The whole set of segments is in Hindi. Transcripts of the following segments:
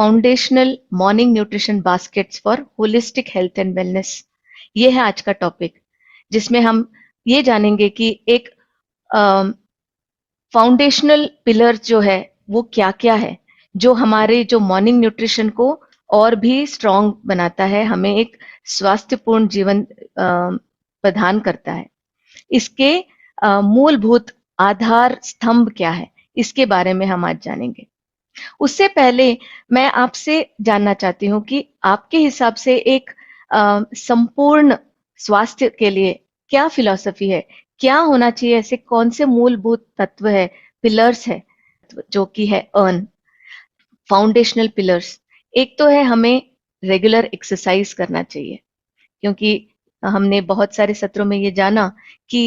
Foundational morning nutrition baskets for holistic health and wellness. ये है आज का टॉपिक, जिसमें हम ये जानेंगे कि एक फाउंडेशनल पिलर जो है वो क्या क्या है, जो हमारे जो मॉर्निंग न्यूट्रिशन को और भी स्ट्रांग बनाता है, हमें एक स्वास्थ्यपूर्ण जीवन प्रदान करता है। इसके मूलभूत आधार स्तंभ क्या है, इसके बारे में हम आज जानेंगे। उससे पहले मैं आपसे जानना चाहती हूँ कि आपके हिसाब से एक संपूर्ण स्वास्थ्य के लिए क्या फिलॉसफी है, क्या होना चाहिए, ऐसे कौन से मूलभूत तत्व है, पिलर्स है, जो कि है अर्न फाउंडेशनल पिलर्स। एक तो है हमें रेगुलर एक्सरसाइज करना चाहिए, क्योंकि हमने बहुत सारे सत्रों में ये जाना कि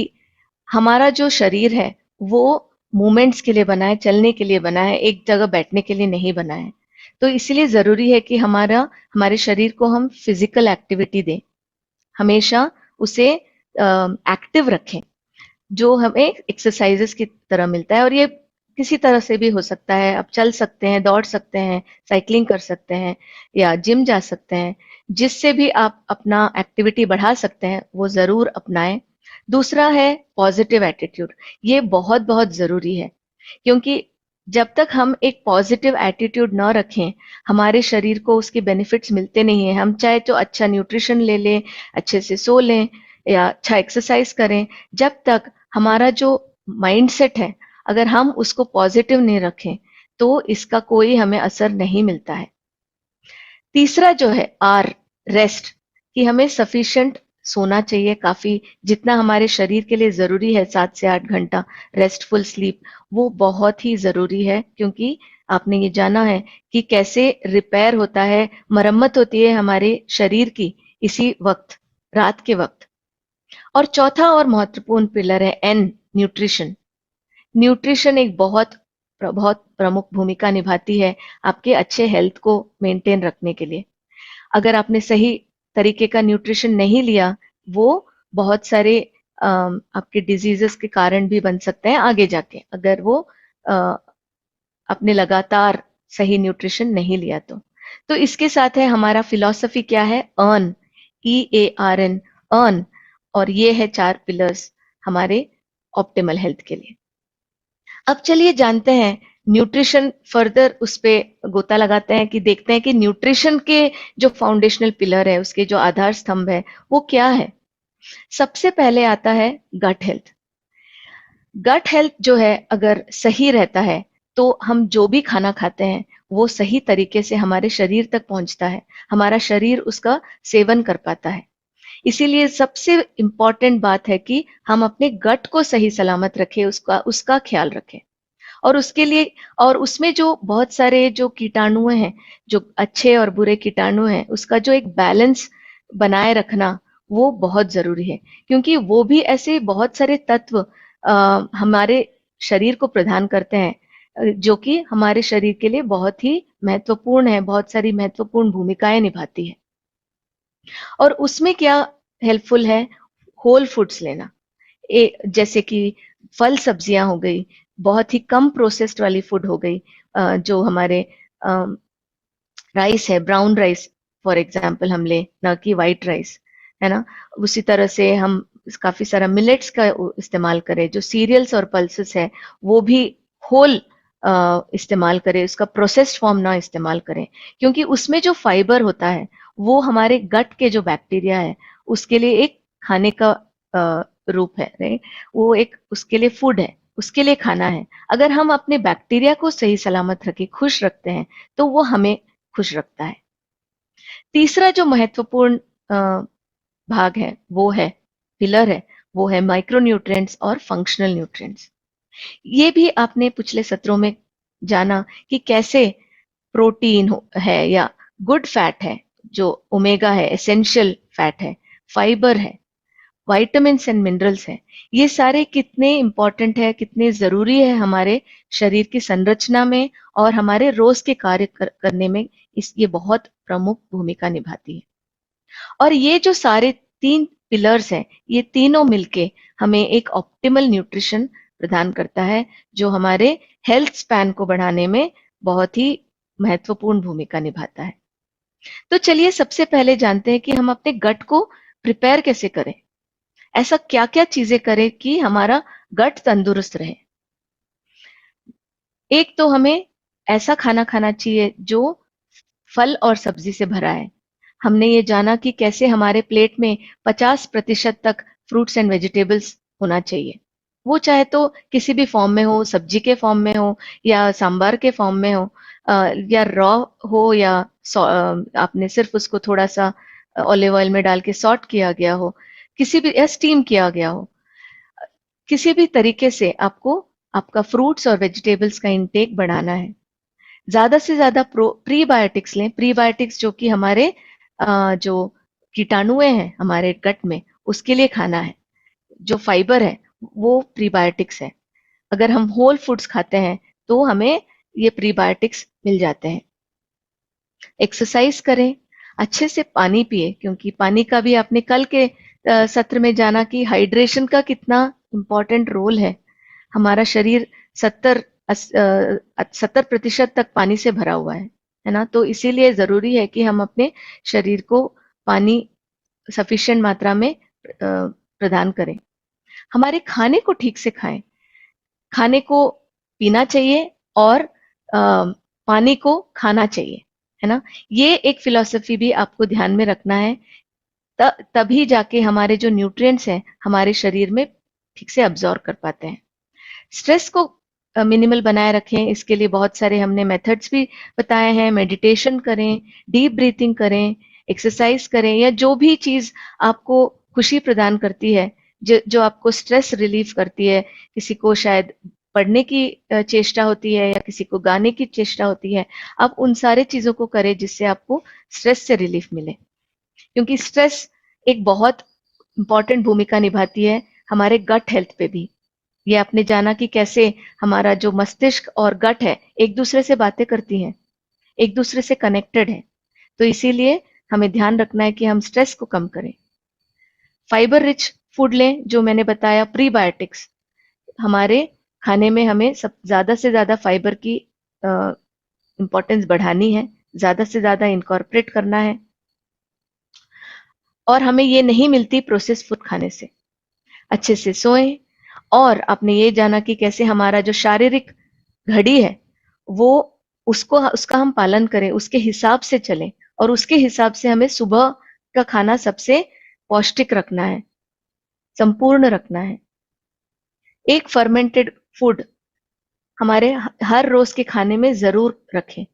हमारा जो शरीर है वो मूवमेंट्स के लिए बना है, चलने के लिए बना है, एक जगह बैठने के लिए नहीं बना है। तो इसलिए जरूरी है कि हमारे शरीर को हम फिजिकल एक्टिविटी दें, हमेशा उसे एक्टिव रखें, जो हमें एक्सरसाइजेस की तरह मिलता है। और ये किसी तरह से भी हो सकता है, आप चल सकते हैं, दौड़ सकते हैं, साइकिलिंग कर सकते हैं या जिम जा सकते हैं, जिससे भी आप अपना एक्टिविटी बढ़ा सकते हैं, वो जरूर अपनाएं। दूसरा है पॉजिटिव एटीट्यूड। ये बहुत बहुत जरूरी है, क्योंकि जब तक हम एक पॉजिटिव एटीट्यूड न रखें, हमारे शरीर को उसके बेनिफिट्स मिलते नहीं है। हम चाहे तो अच्छा न्यूट्रिशन ले लें, अच्छे से सो लें या अच्छा एक्सरसाइज करें, जब तक हमारा जो माइंडसेट है, अगर हम उसको पॉजिटिव नहीं रखें, तो इसका कोई हमें असर नहीं मिलता है। तीसरा जो है आर, रेस्ट, कि हमें सफिशिएंट सोना चाहिए, काफी, जितना हमारे शरीर के लिए जरूरी है, 7 से 8 घंटा रेस्टफुल स्लीप, वो बहुत ही जरूरी है। क्योंकि आपने ये जाना है कि कैसे रिपेयर होता है, मरम्मत होती है हमारे शरीर की इसी वक्त, रात के वक्त। और चौथा और महत्वपूर्ण पिलर है एन, न्यूट्रिशन। न्यूट्रिशन एक बहुत बहुत प्रमुख भूमिका निभाती है आपके अच्छे हेल्थ को मेंटेन रखने के लिए। अगर आपने सही तरीके का न्यूट्रिशन नहीं लिया, वो बहुत सारे आपके डिजीजेस के कारण भी बन सकते हैं आगे जाके, अगर वो अपने लगातार सही न्यूट्रिशन नहीं लिया तो इसके साथ है हमारा फिलॉसफी क्या है, अर्न, EARN, अर्न। और ये है 4 पिलर्स हमारे ऑप्टिमल हेल्थ के लिए। अब चलिए जानते हैं न्यूट्रिशन, फर्दर उस पे गोता लगाते हैं कि देखते हैं कि न्यूट्रिशन के जो फाउंडेशनल पिलर है, उसके जो आधार स्तंभ है, वो क्या है। सबसे पहले आता है गट हेल्थ। गट हेल्थ जो है, अगर सही रहता है तो हम जो भी खाना खाते हैं वो सही तरीके से हमारे शरीर तक पहुंचता है, हमारा शरीर उसका सेवन कर पाता है। इसीलिए सबसे इंपॉर्टेंट बात है कि हम अपने गट को सही सलामत रखें, उसका उसका ख्याल रखें। और उसके लिए, और उसमें जो बहुत सारे जो कीटाणु हैं, जो अच्छे और बुरे कीटाणु हैं, उसका जो एक बैलेंस बनाए रखना, वो बहुत जरूरी है। क्योंकि वो भी ऐसे बहुत सारे तत्व हमारे शरीर को प्रदान करते हैं, जो कि हमारे शरीर के लिए बहुत ही महत्वपूर्ण है, बहुत सारी महत्वपूर्ण भूमिकाएं निभाती है। और उसमें क्या हेल्पफुल है, होल फूड्स लेना, जैसे कि फल सब्जियां हो गई, बहुत ही कम प्रोसेस्ड वाली फूड हो गई, जो हमारे राइस है, ब्राउन राइस फॉर एग्जाम्पल हम ले, ना कि वाइट राइस, है ना। उसी तरह से हम काफी सारा मिलेट्स का इस्तेमाल करें, जो सीरियल्स और पल्सेस है वो भी होल इस्तेमाल करें, उसका प्रोसेस्ड फॉर्म ना इस्तेमाल करें। क्योंकि उसमें जो फाइबर होता है वो हमारे गट के जो बैक्टीरिया है उसके लिए एक खाने का रूप है, राइट, वो एक उसके लिए फूड है, उसके लिए खाना है। अगर हम अपने बैक्टीरिया को सही सलामत रखे, खुश रखते हैं, तो वो हमें खुश रखता है। तीसरा जो महत्वपूर्ण भाग है, वो है, पिलर है, वो है माइक्रो न्यूट्रिएंट्स और फंक्शनल न्यूट्रिएंट्स। ये भी आपने पिछले सत्रों में जाना कि कैसे प्रोटीन है या गुड फैट है, जो ओमेगा है, एसेंशियल फैट है, फाइबर है, विटामिन्स एंड मिनरल्स हैं, ये सारे कितने इंपॉर्टेंट है, कितने जरूरी है हमारे शरीर की संरचना में और हमारे रोज के कार्य करने में, ये बहुत प्रमुख भूमिका निभाती है। और ये जो सारे 3 पिलर्स हैं, ये तीनों मिलके हमें एक ऑप्टिमल न्यूट्रिशन प्रदान करता है, जो हमारे हेल्थ स्पैन को बढ़ाने में बहुत ही महत्वपूर्ण भूमिका निभाता है। तो चलिए सबसे पहले जानते हैं कि हम अपने गट को प्रिपेयर कैसे करें। ऐसा क्या-क्या चीजें करें कि हमारा गट तंदुरुस्त रहे। एक तो हमें ऐसा खाना खाना चाहिए जो फल और सब्जी से भरा है। हमने ये जाना कि कैसे हमारे प्लेट में 50% तक फ्रूट्स एंड वेजिटेबल्स होना चाहिए। वो चाहे तो किसी भी फॉर्म में हो, सब्जी के फॉर्म में हो या सांभर के फॉर्म में हो, या रॉ हो या आपने सिर्फ उसको थोड़ा सा ऑलिव ऑयल में डाल के सॉट किया गया हो, किसी भी या स्टीम किया गया हो। किसी भी तरीके से आपको आपका फ्रूट्स और वेजिटेबल्स का इंटेक बढ़ाना है। ज्यादा से ज्यादा प्रीबायोटिक्स लें। प्रीबायोटिक्स जो कि हमारे जो कीटाणुएं हैं हमारे गट में, उसके लिए खाना है। जो फाइबर है वो प्रीबायोटिक्स है। अगर हम होल फूड्स खाते हैं तो हमें ये प्रीबायोटिक्स मिल जाते हैं। एक्सरसाइज करें, अच्छे से पानी पिए, क्योंकि पानी का भी आपने कल के सत्र में जाना कि हाइड्रेशन का कितना इम्पोर्टेंट रोल है। हमारा शरीर 70% तक पानी से भरा हुआ है ना। तो इसीलिए जरूरी है कि हम अपने शरीर को पानी सफिशिएंट मात्रा में प्रदान करें। हमारे खाने को ठीक से खाएं। खाने को पीना चाहिए और पानी को खाना चाहिए, है ना। ये एक फिलॉसफी भी आपको ध्यान में रखना है। तभी जाके हमारे जो न्यूट्रिएंट्स हैं हमारे शरीर में ठीक से अब्जॉर्ब कर पाते हैं। स्ट्रेस को मिनिमल बनाए रखें, इसके लिए बहुत सारे हमने मेथड्स भी बताए हैं। मेडिटेशन करें, डीप ब्रीथिंग करें, एक्सरसाइज करें, या जो भी चीज आपको खुशी प्रदान करती है, जो आपको स्ट्रेस रिलीफ करती है। किसी को शायद पढ़ने की चेष्टा होती है या किसी को गाने की चेष्टा होती है। आप उन सारे चीजों को करें जिससे आपको स्ट्रेस से रिलीफ मिले, क्योंकि स्ट्रेस एक बहुत इंपॉर्टेंट भूमिका निभाती है हमारे गट हेल्थ पे भी। ये आपने जाना कि कैसे हमारा जो मस्तिष्क और गट है एक दूसरे से बातें करती हैं, एक दूसरे से कनेक्टेड है। तो इसीलिए हमें ध्यान रखना है कि हम स्ट्रेस को कम करें। फाइबर रिच फूड लें, जो मैंने बताया प्रीबायोटिक्स। हमारे खाने में हमें सब ज्यादा से ज्यादा फाइबर की इंपॉर्टेंस बढ़ानी है, ज्यादा से ज्यादा इनकॉर्पोरेट करना है। और हमें ये नहीं मिलती प्रोसेस फूड खाने से। अच्छे से सोएं। और आपने ये जाना कि कैसे हमारा जो शारीरिक घड़ी है वो उसका हम पालन करें, उसके हिसाब से चलें, और उसके हिसाब से हमें सुबह का खाना सबसे पौष्टिक रखना है, संपूर्ण रखना है। एक फर्मेंटेड फूड हमारे हर रोज के खाने में जरूर रखें।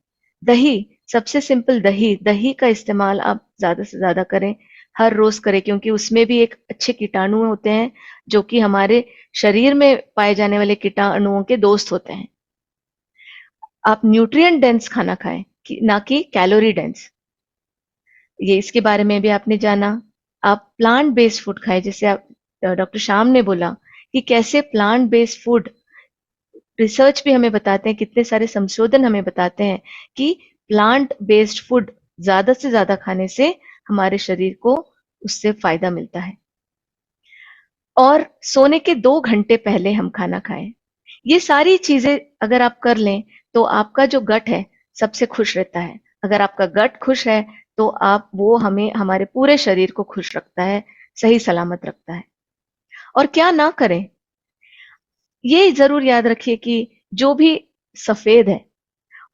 दही, सबसे सिंपल दही, दही का इस्तेमाल आप ज्यादा से ज्यादा करें, हर रोज करें, क्योंकि उसमें भी एक अच्छे कीटाणु होते हैं जो कि हमारे शरीर में पाए जाने वाले कीटाणुओं के दोस्त होते हैं। आप न्यूट्रिएंट डेंस खाना खाएं, ना कि कैलोरी डेंस। ये इसके बारे में भी आपने जाना। आप प्लांट बेस्ड फूड खाएं, जैसे आप डॉक्टर श्याम ने बोला कि कैसे प्लांट बेस्ड फूड, रिसर्च भी हमें बताते हैं, कितने सारे संशोधन हमें बताते हैं कि प्लांट बेस्ड फूड ज्यादा से ज्यादा खाने से हमारे शरीर को उससे फायदा मिलता है। और सोने के 2 घंटे पहले हम खाना खाएं। ये सारी चीजें अगर आप कर लें तो आपका जो गट है सबसे खुश रहता है। अगर आपका गट खुश है तो आप वो हमें हमारे पूरे शरीर को खुश रखता है, सही सलामत रखता है। और क्या ना करें, ये जरूर याद रखिए कि जो भी सफेद है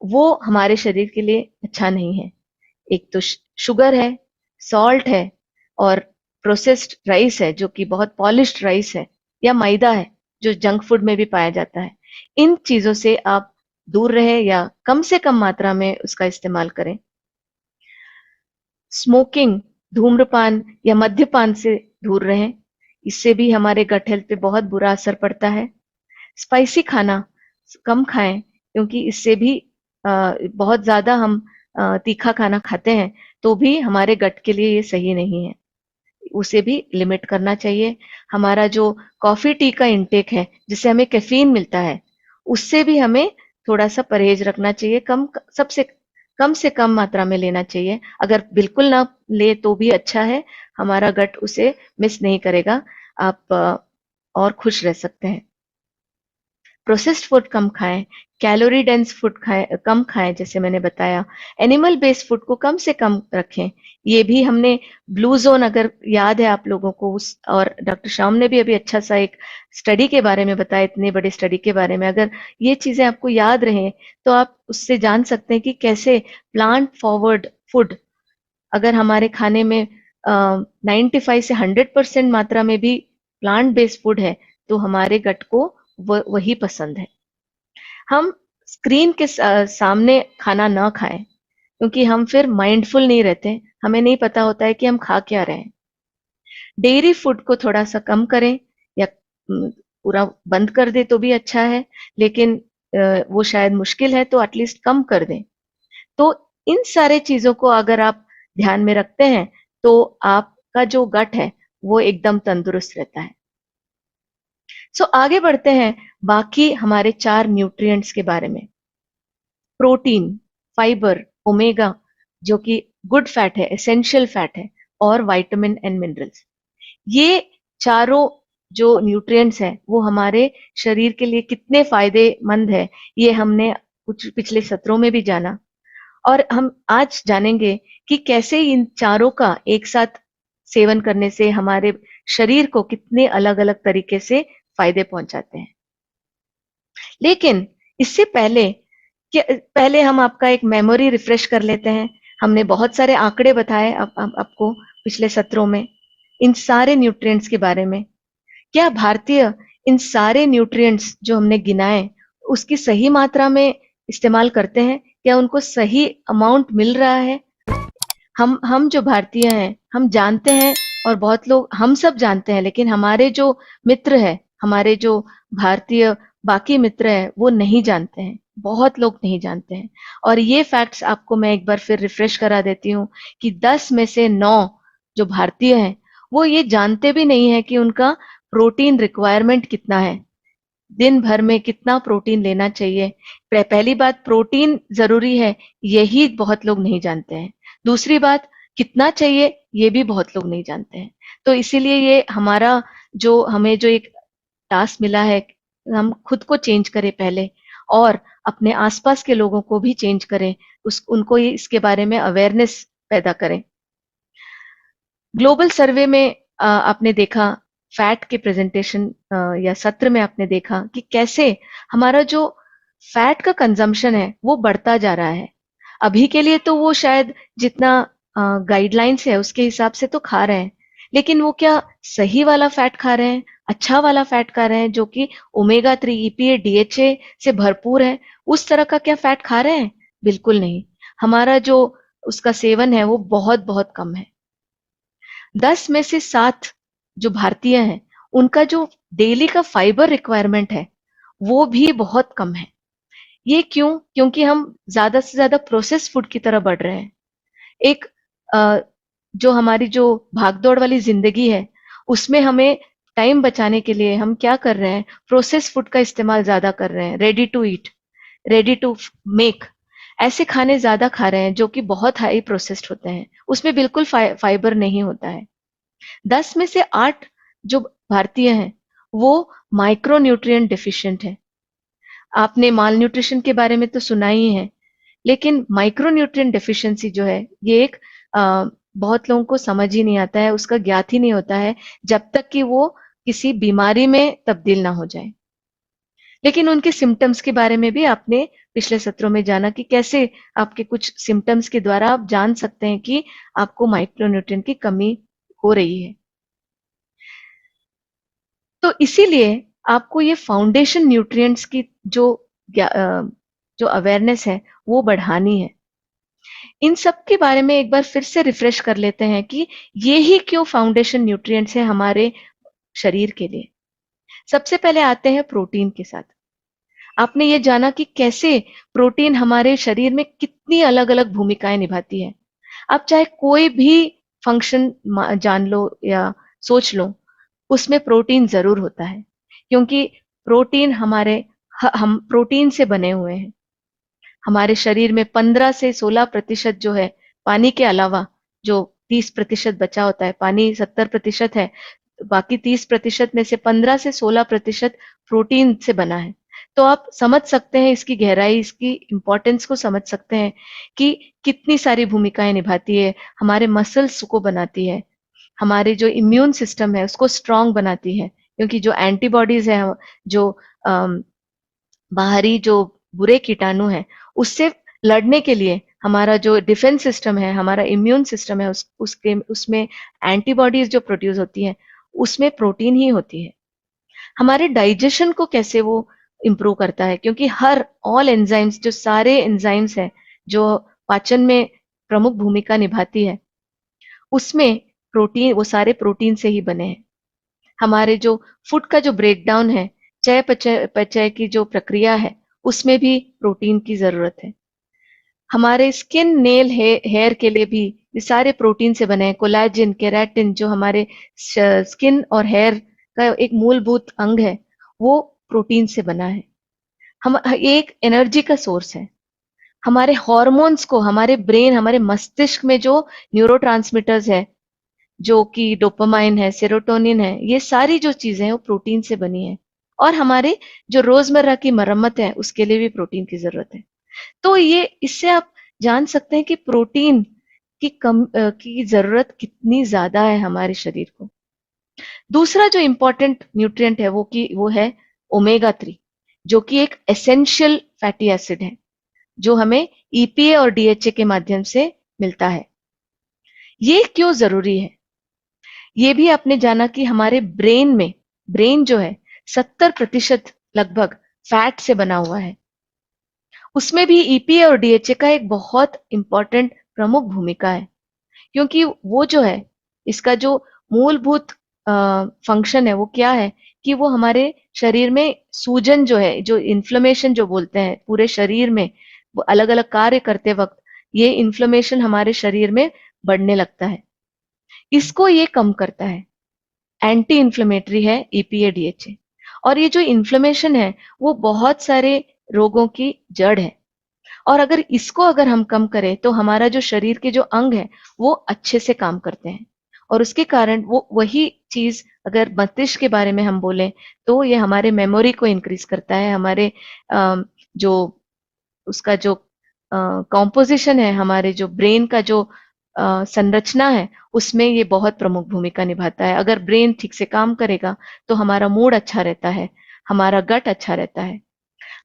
वो हमारे शरीर के लिए अच्छा नहीं है। एक तो शुगर है, सॉल्ट है, और प्रोसेस्ड राइस है जो कि बहुत पॉलिश्ड राइस है, या मैदा है जो जंक फूड में भी पाया जाता है। इन चीजों से आप दूर रहे या कम से कम मात्रा में उसका इस्तेमाल करें। स्मोकिंग, धूम्रपान या मद्यपान से दूर रहें, इससे भी हमारे गट हेल्थ पे बहुत बुरा असर पड़ता है। स्पाइसी खाना कम खाएं, क्योंकि इससे भी बहुत ज्यादा हम तीखा खाना खाते हैं तो भी हमारे गट के लिए ये सही नहीं है, उसे भी लिमिट करना चाहिए। हमारा जो कॉफी टी का इंटेक है जिससे हमें कैफीन मिलता है, उससे भी हमें थोड़ा सा परहेज रखना चाहिए। कम से कम मात्रा में लेना चाहिए। अगर बिल्कुल ना ले तो भी अच्छा है, हमारा गट उसे मिस नहीं करेगा। आप और खुश रह सकते हैं। प्रोसेस्ड फूड कम खाएं, कैलोरी डेंस फूड खाएं, कम खाएं, जैसे मैंने बताया। एनिमल बेस्ड फूड को कम से कम रखें। ये भी हमने ब्लू जोन, अगर याद है आप लोगों को, उस और डॉक्टर श्याम ने भी अभी अच्छा सा एक स्टडी के बारे में बताया, इतने बड़े स्टडी के बारे में, अगर ये चीजें आपको याद रहे तो आप उससे जान सकते हैं कि कैसे प्लांट फॉरवर्ड फूड, अगर हमारे खाने में 95 से 100% मात्रा में भी प्लांट बेस्ड फूड है तो हमारे गट को वही पसंद है। हम स्क्रीन के सामने खाना ना खाएं, क्योंकि हम फिर माइंडफुल नहीं रहते, हमें नहीं पता होता है कि हम खा क्या रहे हैं। डेयरी फूड को थोड़ा सा कम करें, या पूरा बंद कर दे तो भी अच्छा है, लेकिन वो शायद मुश्किल है, तो एटलीस्ट कम कर दें। तो इन सारे चीजों को अगर आप ध्यान में रखते हैं तो आपका जो गट है वो एकदम तंदुरुस्त रहता है। आगे बढ़ते हैं बाकी हमारे 4 न्यूट्रिएंट्स के बारे में। प्रोटीन, फाइबर, ओमेगा जो कि गुड फैट है, एसेंशियल फैट है, और विटामिन एंड मिनरल्स। ये चारों जो न्यूट्रिएंट्स हैं वो हमारे शरीर के लिए कितने फायदेमंद है, ये हमने कुछ पिछले सत्रों में भी जाना, और हम आज जानेंगे कि कैसे इन चारों का एक साथ सेवन करने से हमारे शरीर को कितने अलग अलग तरीके से फायदे पहुंचाते हैं। लेकिन इससे पहले कि पहले हम आपका एक मेमोरी रिफ्रेश कर लेते हैं। हमने बहुत सारे आंकड़े बताए आपको पिछले सत्रों में इन सारे न्यूट्रिएंट्स के बारे में। क्या भारतीय इन सारे न्यूट्रिएंट्स जो हमने गिनाए उसकी सही मात्रा में इस्तेमाल करते हैं? क्या उनको सही अमाउंट मिल रहा है? हम जो भारतीय हैं हम जानते हैं, और बहुत लोग, हम सब जानते हैं, लेकिन हमारे जो मित्र है, हमारे जो भारतीय बाकी मित्र है वो नहीं जानते हैं, बहुत लोग नहीं जानते हैं। और ये फैक्ट्स आपको मैं एक बार फिर रिफ्रेश करा देती हूँ कि 10 में से 9 जो भारतीय हैं वो ये जानते भी नहीं है कि उनका प्रोटीन रिक्वायरमेंट कितना है, दिन भर में कितना प्रोटीन लेना चाहिए। पहली बात, प्रोटीन जरूरी है, यही बहुत लोग नहीं जानते हैं। दूसरी बात, कितना चाहिए ये भी बहुत लोग नहीं जानते हैं। तो इसीलिए ये हमारा जो हमें जो एक टास्क मिला है, हम खुद को चेंज करें पहले, और अपने आसपास के लोगों को भी चेंज करें, उनको ये इसके बारे में अवेयरनेस पैदा करें। ग्लोबल सर्वे में आपने देखा, फैट के प्रेजेंटेशन या सत्र में आपने देखा कि कैसे हमारा जो फैट का कंजम्पशन है वो बढ़ता जा रहा है। अभी के लिए तो वो शायद जितना गाइडलाइंस है उसके हिसाब से तो खा रहे हैं, लेकिन वो क्या सही वाला फैट खा रहे हैं, अच्छा वाला फैट खा रहे हैं जो कि ओमेगा 3, ईपीए, डीएचए से भरपूर है, उस तरह का क्या फैट खा रहे हैं? बिल्कुल नहीं। हमारा जो उसका सेवन है वो बहुत बहुत कम है। 10 में से 7 जो भारतीय हैं उनका जो डेली का फाइबर रिक्वायरमेंट है वो भी बहुत कम है। ये क्यों? क्योंकि हम ज्यादा से ज्यादा प्रोसेस फूड की तरह बढ़ रहे हैं। एक अ, जो हमारी जो भागदौड़ वाली जिंदगी है उसमें हमें टाइम बचाने के लिए हम क्या कर रहे हैं, प्रोसेस फूड का इस्तेमाल ज्यादा कर रहे हैं। Ready to eat, ready to make, ऐसे खाने ज्यादा खा रहे हैं जो कि बहुत हाई प्रोसेस्ड होते हैं, उसमें बिल्कुल फाइबर नहीं होता है। 10 में से 8 जो भारतीय हैं वो माइक्रो न्यूट्रिएंट डिफिशिएंट है। आपने माल न्यूट्रिशन के बारे में तो सुना ही है, लेकिन माइक्रो न्यूट्रिएंट डेफिशिएंसी जो है ये एक बहुत लोगों को समझ ही नहीं आता है, उसका ज्ञात ही नहीं होता है जब तक कि वो किसी बीमारी में तब्दील ना हो जाए। लेकिन उनके सिम्टम्स के बारे में भी आपने पिछले सत्रों में जाना कि कैसे आपके कुछ सिम्टम्स के द्वारा आप जान सकते हैं कि आपको माइक्रोन्यूट्रिएंट की कमी हो रही है। तो इसीलिए आपको ये फाउंडेशन न्यूट्रिएंट्स की जो अवेयरनेस है वो बढ़ानी है। इन सब के बारे में एक बार फिर से रिफ्रेश कर लेते हैं कि ये ही क्यों फाउंडेशन न्यूट्रिएंट्स है हमारे शरीर के लिए। सबसे पहले आते हैं प्रोटीन के साथ। आपने ये जाना कि कैसे प्रोटीन हमारे शरीर में कितनी अलग अलग भूमिकाएं निभाती है। आप चाहे कोई भी फंक्शन जान लो या सोच लो, उसमें प्रोटीन जरूर होता है, क्योंकि प्रोटीन हम प्रोटीन से बने हुए हैं। हमारे शरीर में 15 से 16% जो है पानी के अलावा, जो 30% बचा होता है, पानी 70% है, बाकी 30% में से 15 से 16% प्रोटीन से बना है। तो आप समझ सकते हैं इसकी गहराई, इसकी इम्पोर्टेंस को समझ सकते हैं कि कितनी सारी भूमिकाएं निभाती है। हमारे मसल्स को बनाती है, हमारे जो इम्यून सिस्टम है उसको स्ट्रांग बनाती है, क्योंकि जो एंटीबॉडीज है, जो बाहरी जो बुरे कीटाणु हैं उससे लड़ने के लिए हमारा जो डिफेंस सिस्टम है, हमारा इम्यून सिस्टम है, उसमें एंटीबॉडीज जो प्रोड्यूस होती हैं उसमें प्रोटीन ही होती है। हमारे डाइजेशन को कैसे वो इम्प्रूव करता है, क्योंकि हर ऑल एंजाइम्स, जो सारे एंजाइम्स हैं जो पाचन में प्रमुख भूमिका निभाती है, उसमें प्रोटीन, वो सारे प्रोटीन से ही बने हैं। हमारे जो फूड का जो ब्रेकडाउन है, चय पचय पचय की जो प्रक्रिया है, उसमें भी प्रोटीन की जरूरत है। हमारे स्किन, नेल, हेयर के लिए भी ये सारे प्रोटीन से बने हैं। कोलेजन, केराटिन जो हमारे स्किन और हेयर का एक मूलभूत अंग है, वो प्रोटीन से बना है। हम एक एनर्जी का सोर्स है। हमारे हॉर्मोन्स को, हमारे ब्रेन, हमारे मस्तिष्क में जो न्यूरोट्रांसमीटर्स है, जो कि डोपामाइन है, सेरोटोनिन है, ये सारी जो चीजें हैं वो प्रोटीन से बनी है। और हमारे जो रोजमर्रा की मरम्मत है उसके लिए भी प्रोटीन की जरूरत है। तो ये, इससे आप जान सकते हैं कि प्रोटीन की जरूरत कितनी ज्यादा है हमारे शरीर को। दूसरा जो इंपॉर्टेंट न्यूट्रिएंट है वो है ओमेगा 3, जो कि एक एसेंशियल फैटी एसिड है, जो हमें ईपीए और डीएचए के माध्यम से मिलता है। ये क्यों जरूरी है? ये भी आपने जाना कि हमारे ब्रेन जो है 70% लगभग फैट से बना हुआ है। उसमें भी ईपीए और डीएचए का एक बहुत इंपॉर्टेंट प्रमुख भूमिका है, क्योंकि वो जो है, इसका जो मूलभूत फंक्शन है वो क्या है कि वो हमारे शरीर में सूजन जो है, जो इन्फ्लेमेशन जो बोलते हैं पूरे शरीर में, वो अलग अलग कार्य करते वक्त ये इन्फ्लेमेशन हमारे शरीर में बढ़ने लगता है, इसको ये कम करता है। एंटी इन्फ्लेमेटरी है ईपीए डीएचए। और ये जो इन्फ्लेमेशन है वो बहुत सारे रोगों की जड़ है। और अगर हम कम करें तो हमारा जो शरीर के जो अंग है वो अच्छे से काम करते हैं। और उसके कारण वो वही चीज, अगर मस्तिष्क के बारे में हम बोलें तो ये हमारे मेमोरी को इंक्रीज करता है। हमारे जो उसका जो कॉम्पोजिशन है, हमारे जो ब्रेन का जो संरचना है, उसमें ये बहुत प्रमुख भूमिका निभाता है। अगर ब्रेन ठीक से काम करेगा तो हमारा मूड अच्छा रहता है, हमारा गट अच्छा रहता है,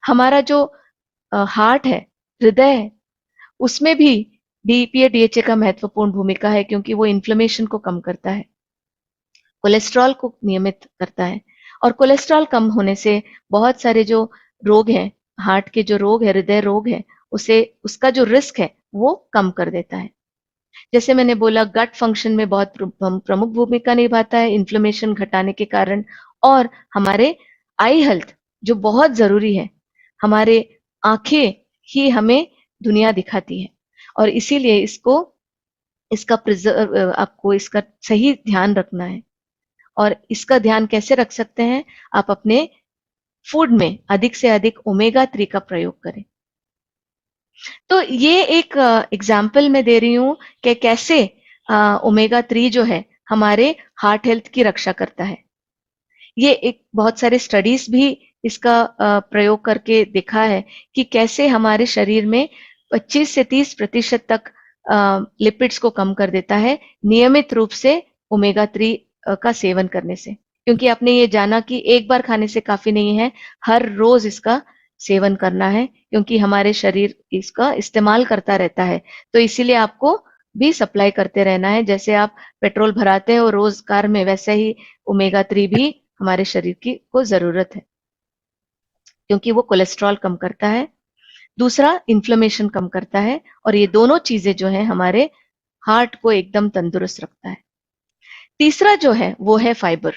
हमारा जो हार्ट है, हृदय है, उसमें भी डीपीए डीएचए का महत्वपूर्ण भूमिका है, क्योंकि वो इन्फ्लेमेशन को कम करता है, कोलेस्ट्रॉल को नियमित करता है। और कोलेस्ट्रॉल कम होने से बहुत सारे जो रोग हैं, हार्ट के जो रोग है, हृदय रोग है, उसे, उसका जो रिस्क है वो कम कर देता है। जैसे मैंने बोला, गट फंक्शन में बहुत प्रमुख भूमिका निभाता है इन्फ्लेमेशन घटाने के कारण। और हमारे आई हेल्थ जो बहुत जरूरी है, हमारे आंखें ही हमें दुनिया दिखाती है, और इसीलिए इसका प्रिजर्व, आपको इसका सही ध्यान रखना है। और इसका ध्यान कैसे रख सकते हैं? आप अपने फूड में अधिक से अधिक ओमेगा 3 का प्रयोग करें। तो ये एक एग्जाम्पल मैं दे रही हूं कि कैसे ओमेगा 3 जो है हमारे हार्ट हेल्थ की रक्षा करता है। ये एक बहुत सारे स्टडीज भी इसका प्रयोग करके देखा है कि कैसे हमारे शरीर में 25 से 30% तक लिपिड्स को कम कर देता है नियमित रूप से ओमेगा 3 का सेवन करने से। क्योंकि आपने ये जाना कि एक बार खाने से काफी नहीं है, हर रोज इसका सेवन करना है, क्योंकि हमारे शरीर इसका इस्तेमाल करता रहता है। तो इसीलिए आपको भी सप्लाई करते रहना है। जैसे आप पेट्रोल भराते हो रोज कार में, वैसे ही ओमेगा 3 भी हमारे शरीर की को जरूरत है, क्योंकि वो कोलेस्ट्रॉल कम करता है, दूसरा इन्फ्लेमेशन कम करता है, और ये दोनों चीजें जो है हमारे हार्ट को एकदम तंदुरुस्त रखता है। तीसरा जो है वो है फाइबर।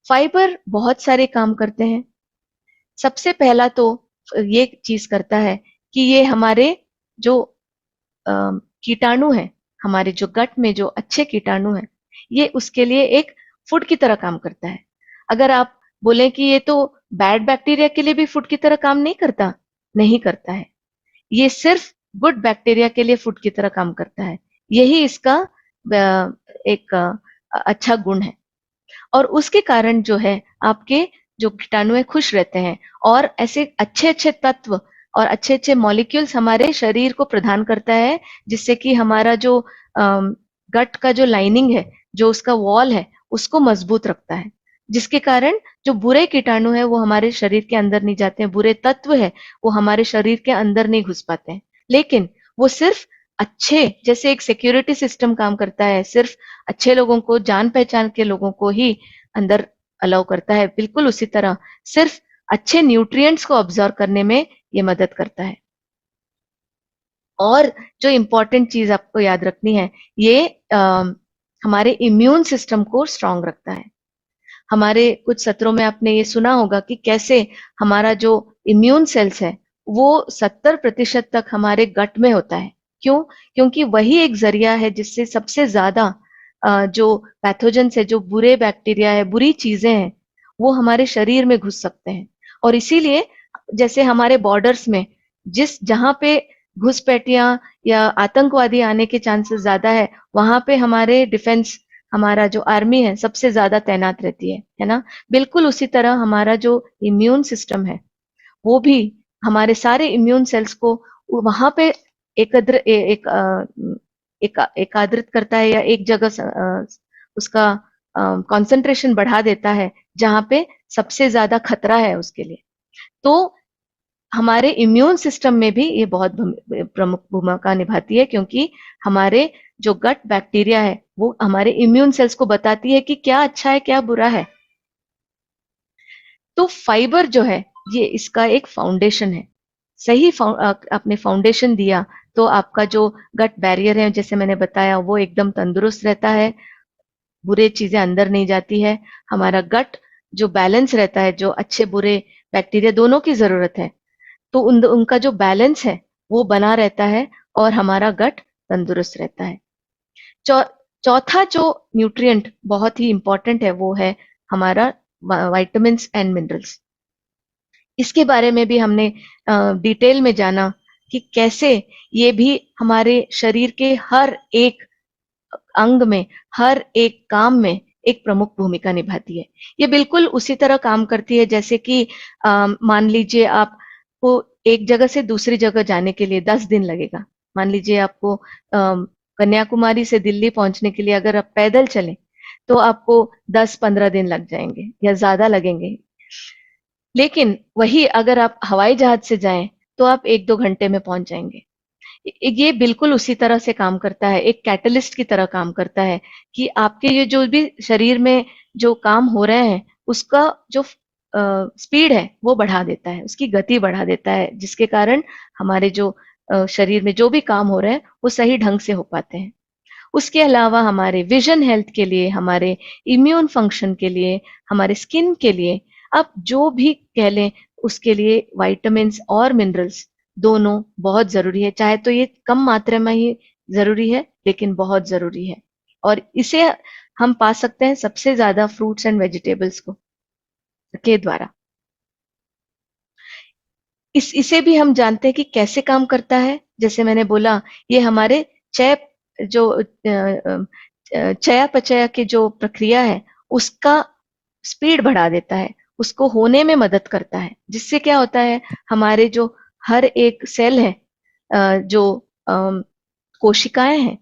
फाइबर बहुत सारे काम करते हैं। सबसे पहला तो ये चीज करता है कि ये हमारे जो कीटाणु हैं, हमारे जो गट में जो अच्छे कीटाणु हैं, ये उसके लिए एक फूड की तरह काम करता है। अगर आप बोलें कि ये तो बैड बैक्टीरिया के लिए भी फूड की तरह काम नहीं करता, नहीं करता है। ये सिर्फ गुड बैक्टीरिया के लिए फूड की तरह काम करता है। यही इसका एक अच्छा गुण है। और उसके कारण जो है आपके जो कीटाणु है खुश रहते हैं, और ऐसे अच्छे अच्छे तत्व और अच्छे अच्छे मॉलिक्यूल्स हमारे शरीर को प्रदान करता है, जिससे कि हमारा जो गट का जो लाइनिंग है, जो उसका वॉल है, उसको मजबूत रखता है, जिसके कारण जो बुरे कीटाणु है वो हमारे शरीर के अंदर नहीं जाते हैं, बुरे तत्व है वो हमारे शरीर के अंदर नहीं घुस पाते हैं। लेकिन वो सिर्फ अच्छे, जैसे एक सिक्योरिटी सिस्टम काम करता है, सिर्फ अच्छे लोगों को, जान पहचान के लोगों को ही अंदर अलाउ करता है, बिल्कुल उसी तरह सिर्फ अच्छे न्यूट्रिएंट्स को ऑब्जर्व करने में ये मदद करता है। और जो इम्पोर्टेंट चीज आपको याद रखनी है, ये हमारे इम्यून सिस्टम को स्ट्रांग रखता है। हमारे कुछ सत्रों में आपने ये सुना होगा कि कैसे हमारा जो इम्यून सेल्स है वो 70% तक हमारे गट में होता है। क्यों? क्योंकि वही एक जरिया है जिससे सबसे ज्यादा जो पैथोजेंस है, जो बुरे बैक्टीरिया है, बुरी चीजें हैं, वो हमारे शरीर में घुस सकते हैं। और इसीलिए जैसे हमारे बॉर्डर्स में जिस जहां पे घुसपैठियां या आतंकवादी आने के चांसेस ज्यादा है, वहां पे हमारे डिफेंस, हमारा जो आर्मी है, सबसे ज्यादा तैनात रहती है ना। बिल्कुल उसी तरह हमारा जो इम्यून सिस्टम है वो भी हमारे सारे इम्यून सेल्स को वहां पे एकत्र एक एकाग्रित करता है, या एक जगह उसका कंसंट्रेशन बढ़ा देता है जहां पे सबसे ज्यादा खतरा है उसके लिए। तो हमारे इम्यून सिस्टम में भी ये बहुत प्रमुख भूमिका निभाती है, क्योंकि हमारे जो गट बैक्टीरिया है वो हमारे इम्यून सेल्स को बताती है कि क्या अच्छा है क्या बुरा है। तो फाइबर जो है ये इसका एक फाउंडेशन है। सही आपने फाउंडेशन दिया तो आपका जो गट बैरियर है, जैसे मैंने बताया, वो एकदम तंदुरुस्त रहता है, बुरे चीजें अंदर नहीं जाती है। हमारा गट जो बैलेंस रहता है, जो अच्छे बुरे बैक्टीरिया दोनों की जरूरत है, तो उनका जो बैलेंस है वो बना रहता है, और हमारा गट तंदुरुस्त रहता है। चौ, चौथा जो न्यूट्रिएंट बहुत ही इंपॉर्टेंट है वो है हमारा विटामिन्स एंड मिनरल्स। इसके बारे में भी हमने डिटेल में जाना कि कैसे ये भी हमारे शरीर के हर एक अंग में, हर एक काम में एक प्रमुख भूमिका निभाती है। ये बिल्कुल उसी तरह काम करती है जैसे कि मान लीजिए आपको एक जगह से दूसरी जगह जाने के लिए 10 दिन लगेगा। मान लीजिए आपको कन्याकुमारी से दिल्ली पहुंचने के लिए अगर आप पैदल चलें तो आपको 10-15 दिन लग जाएंगे या ज्यादा लगेंगे। लेकिन वही अगर आप हवाई जहाज से जाएं तो आप 1-2 घंटे में पहुंच जाएंगे। ये बिल्कुल उसी तरह से काम करता है, एक कैटलिस्ट की तरह काम करता है कि आपके ये जो भी शरीर में जो काम हो रहे हैं उसका जो स्पीड है वो बढ़ा देता है, उसकी गति बढ़ा देता है, जिसके कारण हमारे जो शरीर में जो भी काम हो रहे हैं वो सही ढंग से हो पाते हैं। उसके अलावा हमारे विजन हेल्थ के लिए, हमारे इम्यून फंक्शन के लिए, हमारे स्किन के लिए, आप जो भी कह लें, उसके लिए विटामिन्स और मिनरल्स दोनों बहुत जरूरी है। चाहे तो ये कम मात्रा में ही जरूरी है, लेकिन बहुत जरूरी है। और इसे हम पा सकते हैं सबसे ज्यादा फ्रूट्स एंड वेजिटेबल्स को के द्वारा। इसे भी हम जानते हैं कि कैसे काम करता है। जैसे मैंने बोला, ये हमारे चय जो चयापचय की जो प्रक्रिया है उसका स्पीड बढ़ा देता है, उसको होने में मदद करता है, जिससे क्या होता है, हमारे जो हर एक सेल है, जो कोशिकाएं हैं,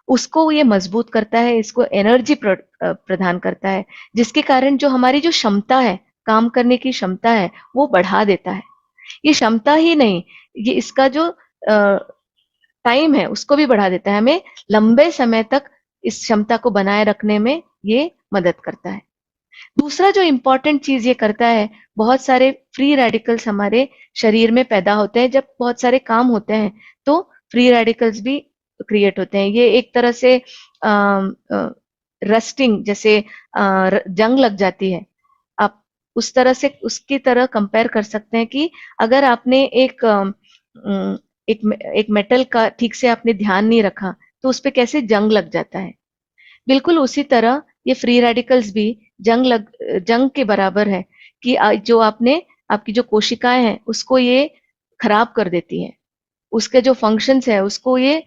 उसको ये मजबूत करता है, इसको एनर्जी प्रदान करता है, जिसके कारण जो हमारी जो क्षमता है, काम करने की क्षमता है, वो बढ़ा देता है। ये क्षमता ही नहीं, ये इसका जो टाइम है उसको भी बढ़ा देता है, हमें लंबे समय तक इस क्षमता को बनाए रखने में ये मदद करता है। दूसरा जो इम्पोर्टेंट चीज ये करता है, बहुत सारे फ्री रेडिकल्स हमारे शरीर में पैदा होते हैं जब बहुत सारे काम होते हैं, तो फ्री रेडिकल्स भी क्रिएट होते हैं। ये एक तरह से रस्टिंग, जैसे जंग लग जाती है, आप उस तरह से उसकी तरह कंपेयर कर सकते हैं कि अगर आपने एक मेटल का ठीक से आपने ध्यान नहीं रखा तो उस पे कैसे जंग लग जाता है। बिल्कुल उसी तरह ये फ्री रेडिकल्स भी जंग के बराबर है कि जो आपकी जो कोशिकाएं हैं उसको ये खराब कर देती है, उसके जो फंक्शंस है उसको ये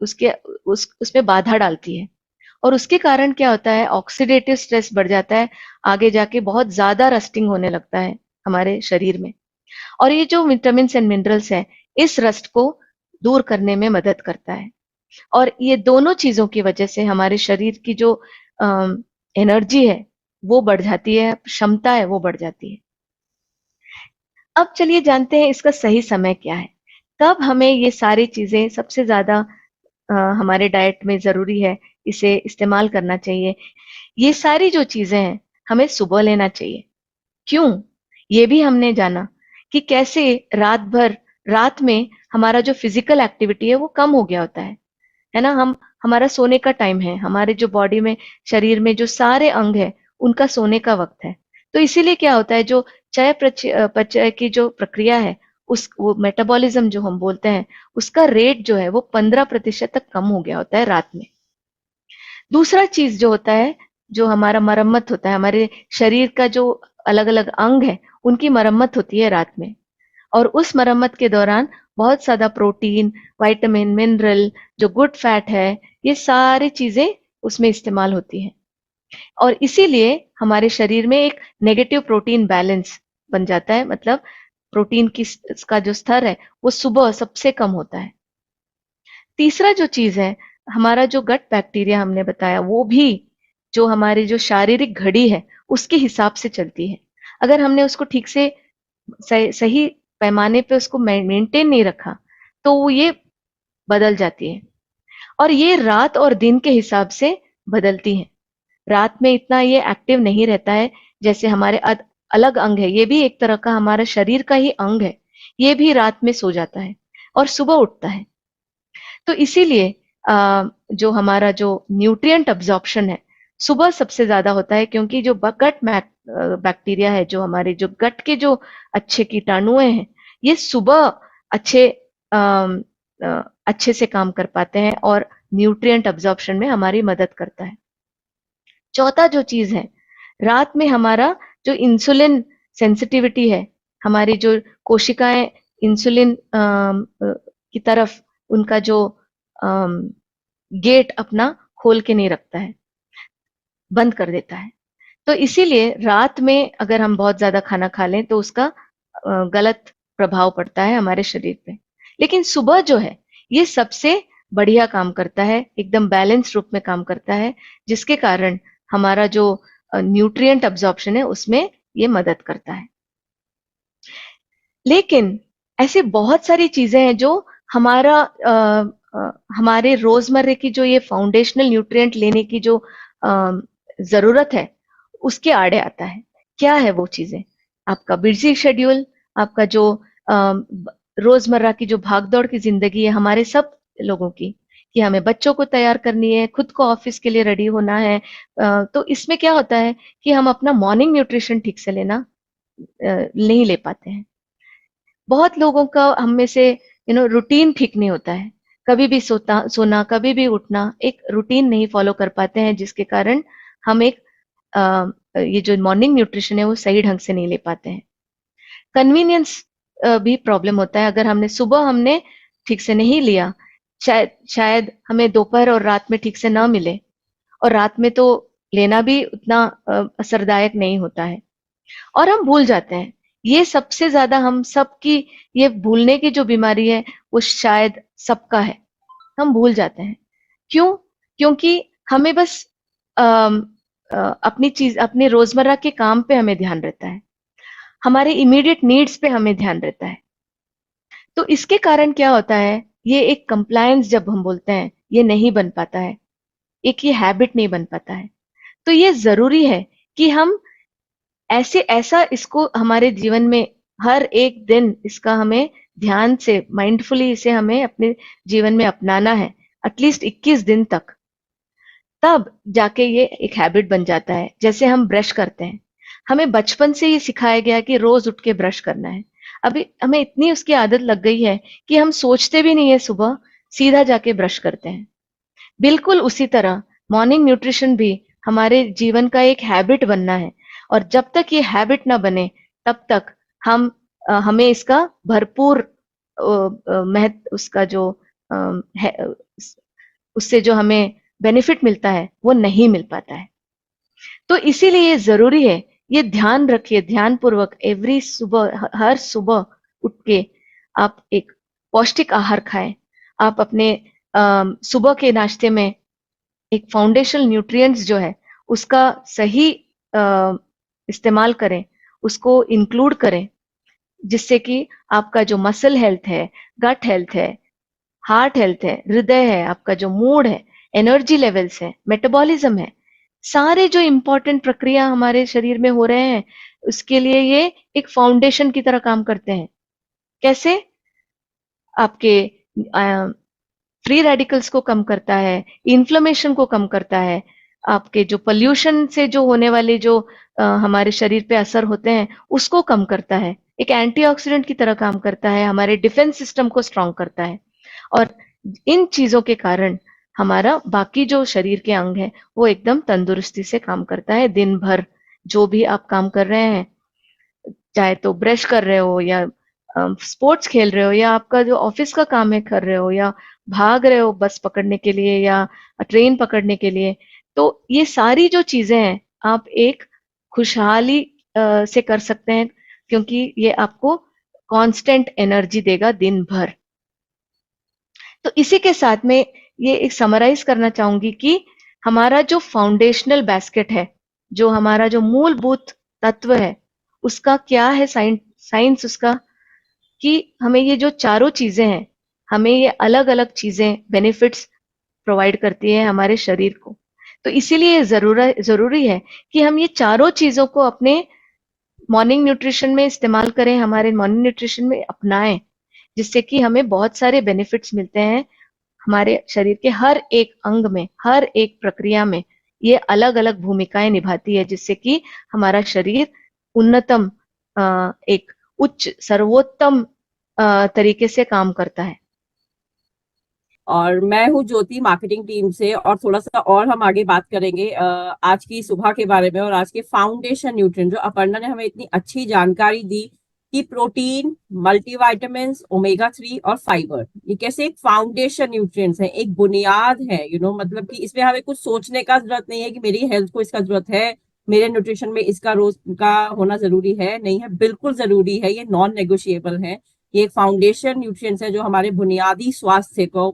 उसके उसमें बाधा डालती है। और उसके कारण क्या होता है, ऑक्सीडेटिव स्ट्रेस बढ़ जाता है, आगे जाके बहुत ज्यादा रस्टिंग होने लगता है हमारे शरीर में। और ये जो विटामिन एंड मिनरल्स है, इस रस्ट को दूर करने में मदद करता है। और ये दोनों चीजों की वजह से हमारे शरीर की जो एनर्जी है वो बढ़ जाती है, क्षमता है वो बढ़ जाती है। अब चलिए जानते हैं इसका सही समय क्या है, कब हमें ये सारी चीजें सबसे ज्यादा हमारे डाइट में जरूरी है, इसे इस्तेमाल करना चाहिए। ये सारी जो चीजें हैं हमें सुबह लेना चाहिए। क्यों? ये भी हमने जाना कि कैसे रात में हमारा जो फिजिकल एक्टिविटी है वो कम हो गया होता है ना। हमारा सोने का टाइम है, हमारे जो बॉडी में, शरीर में जो सारे अंग है उनका सोने का वक्त है। तो इसीलिए क्या होता है, जो पचय की जो प्रक्रिया है, उस वो मेटाबॉलिज्म जो हम बोलते हैं, उसका रेट जो है वो 15% तक कम हो गया होता है रात में। दूसरा चीज जो होता है, जो हमारा मरम्मत होता है, हमारे शरीर का जो अलग अलग अंग है उनकी मरम्मत होती है रात में। और उस मरम्मत के दौरान बहुत ज्यादा प्रोटीन, विटामिन, मिनरल, जो गुड फैट है, ये सारी चीजें उसमें इस्तेमाल होती हैं। और इसीलिए हमारे शरीर में एक नेगेटिव प्रोटीन बैलेंस बन जाता है, मतलब प्रोटीन की का जो स्तर है वो सुबह सबसे कम होता है। तीसरा जो चीज है, हमारा जो गट बैक्टीरिया हमने बताया, वो भी जो हमारी जो शारीरिक घड़ी है उसके हिसाब से चलती है। अगर हमने उसको ठीक से सही पैमाने पे उसको मेंटेन नहीं रखा तो वो ये बदल जाती है, और ये रात और दिन के हिसाब से बदलती है। रात में इतना ये एक्टिव नहीं रहता है, जैसे हमारे अलग अंग है, ये भी एक तरह का हमारा शरीर का ही अंग है, ये भी रात में सो जाता है और सुबह उठता है। तो इसीलिए जो हमारा जो न्यूट्रिएंट अब्जॉर्प्शन है सुबह सबसे ज्यादा होता है, क्योंकि जो गट बैक्टीरिया है, जो हमारे जो गट के जो अच्छे कीटाणु हैं, ये सुबह अच्छे अच्छे से काम कर पाते हैं और न्यूट्रिएंट अब्जॉर्प्शन में हमारी मदद करता है। चौथा जो चीज है, रात में हमारा जो इंसुलिन सेंसिटिविटी है, हमारी जो कोशिकाएं इंसुलिन की तरफ उनका जो गेट अपना खोल के नहीं रखता है, बंद कर देता है। तो इसीलिए रात में अगर हम बहुत ज्यादा खाना खा लें तो उसका गलत प्रभाव पड़ता है हमारे शरीर पे। लेकिन सुबह जो है ये सबसे बढ़िया काम करता है, एकदम बैलेंस रूप में काम करता है, जिसके कारण हमारा जो न्यूट्रिएंट अब्जॉर्प्शन है उसमें ये मदद करता है। लेकिन ऐसे बहुत सारी चीजें हैं जो हमारा हमारे रोजमर्रे की जो ये फाउंडेशनल न्यूट्रिएंट लेने की जो जरूरत है उसके आड़े आता है। क्या है वो चीजें? आपका बिजी शेड्यूल, आपका जो रोजमर्रा की जो भागदौड़ की जिंदगी है हमारे सब लोगों की, कि हमें बच्चों को तैयार करनी है, खुद को ऑफिस के लिए रेडी होना है, तो इसमें क्या होता है कि हम अपना मॉर्निंग न्यूट्रिशन ठीक से लेना नहीं ले पाते हैं। बहुत लोगों का हम में से रूटीन ठीक नहीं होता है, कभी भी सोना कभी भी उठना, एक रूटीन नहीं फॉलो कर पाते हैं, जिसके कारण हम एक ये जो मॉर्निंग न्यूट्रिशन है वो सही ढंग से नहीं ले पाते हैं। कन्वीनियंस भी प्रॉब्लम होता है, अगर हमने ठीक से नहीं लिया, शायद हमें दोपहर और रात में ठीक से ना मिले, और रात में तो लेना भी उतना असरदायक नहीं होता है, और हम भूल जाते हैं। ये सबसे ज्यादा हम सबकी, ये भूलने की जो बीमारी है वो शायद सबका है, हम भूल जाते हैं। क्यों? क्योंकि हमें बस अम, अपनी रोजमर्रा के काम पे हमें ध्यान रहता है, हमारे इमीडिएट नीड्स पे हमें ध्यान रहता है। तो इसके कारण क्या होता है, ये एक कंप्लायंस जब हम बोलते हैं ये नहीं बन पाता है, एक ये हैबिट नहीं बन पाता है। तो ये जरूरी है कि हम ऐसा इसको हमारे जीवन में हर एक दिन इसका हमें ध्यान से, माइंडफुली इसे हमें अपने जीवन में अपनाना है, एटलीस्ट 21 दिन तक। तब जाके ये एक हैबिट बन जाता है। जैसे हम ब्रश करते हैं, हमें बचपन से ये सिखाया गया कि रोज उठ के ब्रश करना है। अभी हमें इतनी उसकी आदत लग गई है कि हम सोचते भी नहीं है, सुबह सीधा जाके ब्रश करते हैं। बिल्कुल उसी तरह मॉर्निंग न्यूट्रिशन भी हमारे जीवन का एक हैबिट बनना है, और जब तक ये हैबिट ना बने तब तक हमें इसका भरपूर महत्व, उसका जो है, उससे जो हमें बेनिफिट मिलता है वो नहीं मिल पाता है। तो इसीलिए ये जरूरी है, ये ध्यान रखिए ध्यान पूर्वक, एवरी सुबह, हर सुबह उठ के आप एक पौष्टिक आहार खाएं। आप अपने सुबह के नाश्ते में एक फाउंडेशनल न्यूट्रिएंट्स जो है उसका सही इस्तेमाल करें, उसको इंक्लूड करें, जिससे कि आपका जो मसल हेल्थ है, गट हेल्थ है, हार्ट हेल्थ है, हृदय है, आपका जो मूड है, एनर्जी लेवल्स है, मेटाबॉलिज्म है, सारे जो इंपॉर्टेंट प्रक्रिया हमारे शरीर में हो रहे हैं, उसके लिए ये एक फाउंडेशन की तरह काम करते हैं। कैसे? आपके फ्री रेडिकल्स को कम करता है, इन्फ्लेमेशन को कम करता है, आपके जो पोल्यूशन से जो होने वाले जो हमारे शरीर पे असर होते हैं उसको कम करता है, एक एंटीऑक्सीडेंट की तरह काम करता है, हमारे डिफेंस सिस्टम को स्ट्रांग करता है। और इन चीजों के कारण हमारा बाकी जो शरीर के अंग है वो एकदम तंदुरुस्ती से काम करता है। दिन भर जो भी आप काम कर रहे हैं, चाहे तो ब्रश कर रहे हो या स्पोर्ट्स खेल रहे हो या आपका जो ऑफिस का काम है कर रहे हो या भाग रहे हो बस पकड़ने के लिए या ट्रेन पकड़ने के लिए, तो ये सारी जो चीजें हैं आप एक खुशहाली से कर सकते हैं, क्योंकि ये आपको कांस्टेंट एनर्जी देगा दिन भर। तो इसी के साथ में ये एक समराइज करना चाहूंगी कि हमारा जो फाउंडेशनल बास्केट है, जो हमारा जो मूलभूत तत्व है, उसका क्या है साइंस उसका, कि हमें ये जो चारों चीजें हैं, हमें ये अलग अलग चीजें बेनिफिट्स प्रोवाइड करती है हमारे शरीर को। तो इसीलिए जरूरी है कि हम ये चारों चीजों को अपने मॉर्निंग न्यूट्रिशन में इस्तेमाल करें, हमारे मॉर्निंग न्यूट्रिशन में अपनाएं, जिससे कि हमें बहुत सारे बेनिफिट्स मिलते हैं हमारे शरीर के हर एक अंग में, हर एक प्रक्रिया में ये अलग अलग भूमिकाएं निभाती है, जिससे कि हमारा शरीर उन्नतम, एक उच्च सर्वोत्तम तरीके से काम करता है। और मैं हूँ ज्योति, मार्केटिंग टीम से। और थोड़ा सा और हम आगे बात करेंगे आज की सुबह के बारे में और आज के फाउंडेशन न्यूट्रिएंट जो अपर्णा ने हमें इतनी अच्छी जानकारी दी कि प्रोटीन, मल्टीविटामिन्स, ओमेगा 3 और फाइबर ये कैसे एक फाउंडेशन न्यूट्रिएंट्स है, एक बुनियाद है। मतलब कि इसमें हमें कुछ सोचने का जरूरत नहीं है कि मेरी हेल्थ को इसका जरूरत है, मेरे न्यूट्रिशन में इसका रोज का होना जरूरी है, नहीं है, बिल्कुल जरूरी है, ये नॉन नेगोशिएबल है। ये एक फाउंडेशन न्यूट्रिएंट्स है जो हमारे बुनियादी स्वास्थ्य को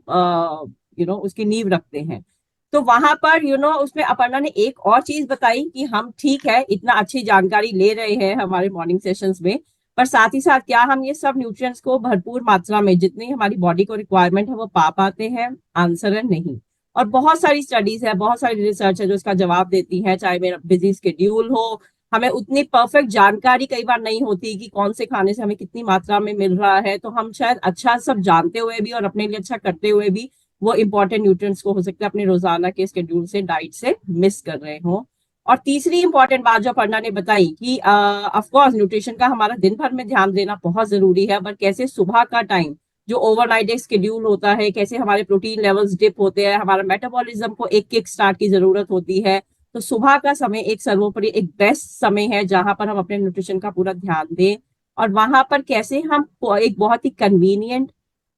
उसकी नींव रखते हैं। तो वहां पर उसमें अपर्णा ने एक और चीज बताई कि हम ठीक है इतना अच्छी जानकारी ले रहे हैं हमारे मॉर्निंग सेशंस में, पर साथ ही साथ क्या हम ये सब न्यूट्रिएंट्स को भरपूर मात्रा में जितनी हमारी बॉडी को रिक्वायरमेंट है वो पा पाते हैं? आंसर है नहीं। और बहुत सारी स्टडीज है, बहुत सारी रिसर्च है जो इसका जवाब देती है। चाहे मेरा बिजी स्केड्यूल हो, हमें उतनी परफेक्ट जानकारी कई बार नहीं होती कि कौन से खाने से हमें कितनी मात्रा में मिल रहा है, तो हम शायद अच्छा सब जानते हुए भी और अपने लिए अच्छा करते हुए भी वो इंपॉर्टेंट न्यूट्रिएंट्स को हो सकता है अपने रोजाना के स्केड्यूल से, डाइट से मिस कर रहे हो। और तीसरी इंपॉर्टेंट बात जो अपर्णा ने बताई कि ऑफ कोर्स न्यूट्रिशन का हमारा दिन भर में ध्यान देना बहुत जरूरी है, पर कैसे सुबह का टाइम जो ओवरनाइट एक स्केड्यूल होता है, कैसे हमारे प्रोटीन लेवल्स डिप होते हैं, हमारा मेटाबॉलिज्म को एक किक स्टार्ट की जरूरत होती है। तो सुबह का समय एक सर्वोपरि एक बेस्ट समय है जहां पर हम अपने न्यूट्रिशन का पूरा ध्यान दें। और वहां पर कैसे हम एक बहुत ही कन्वीनियंट,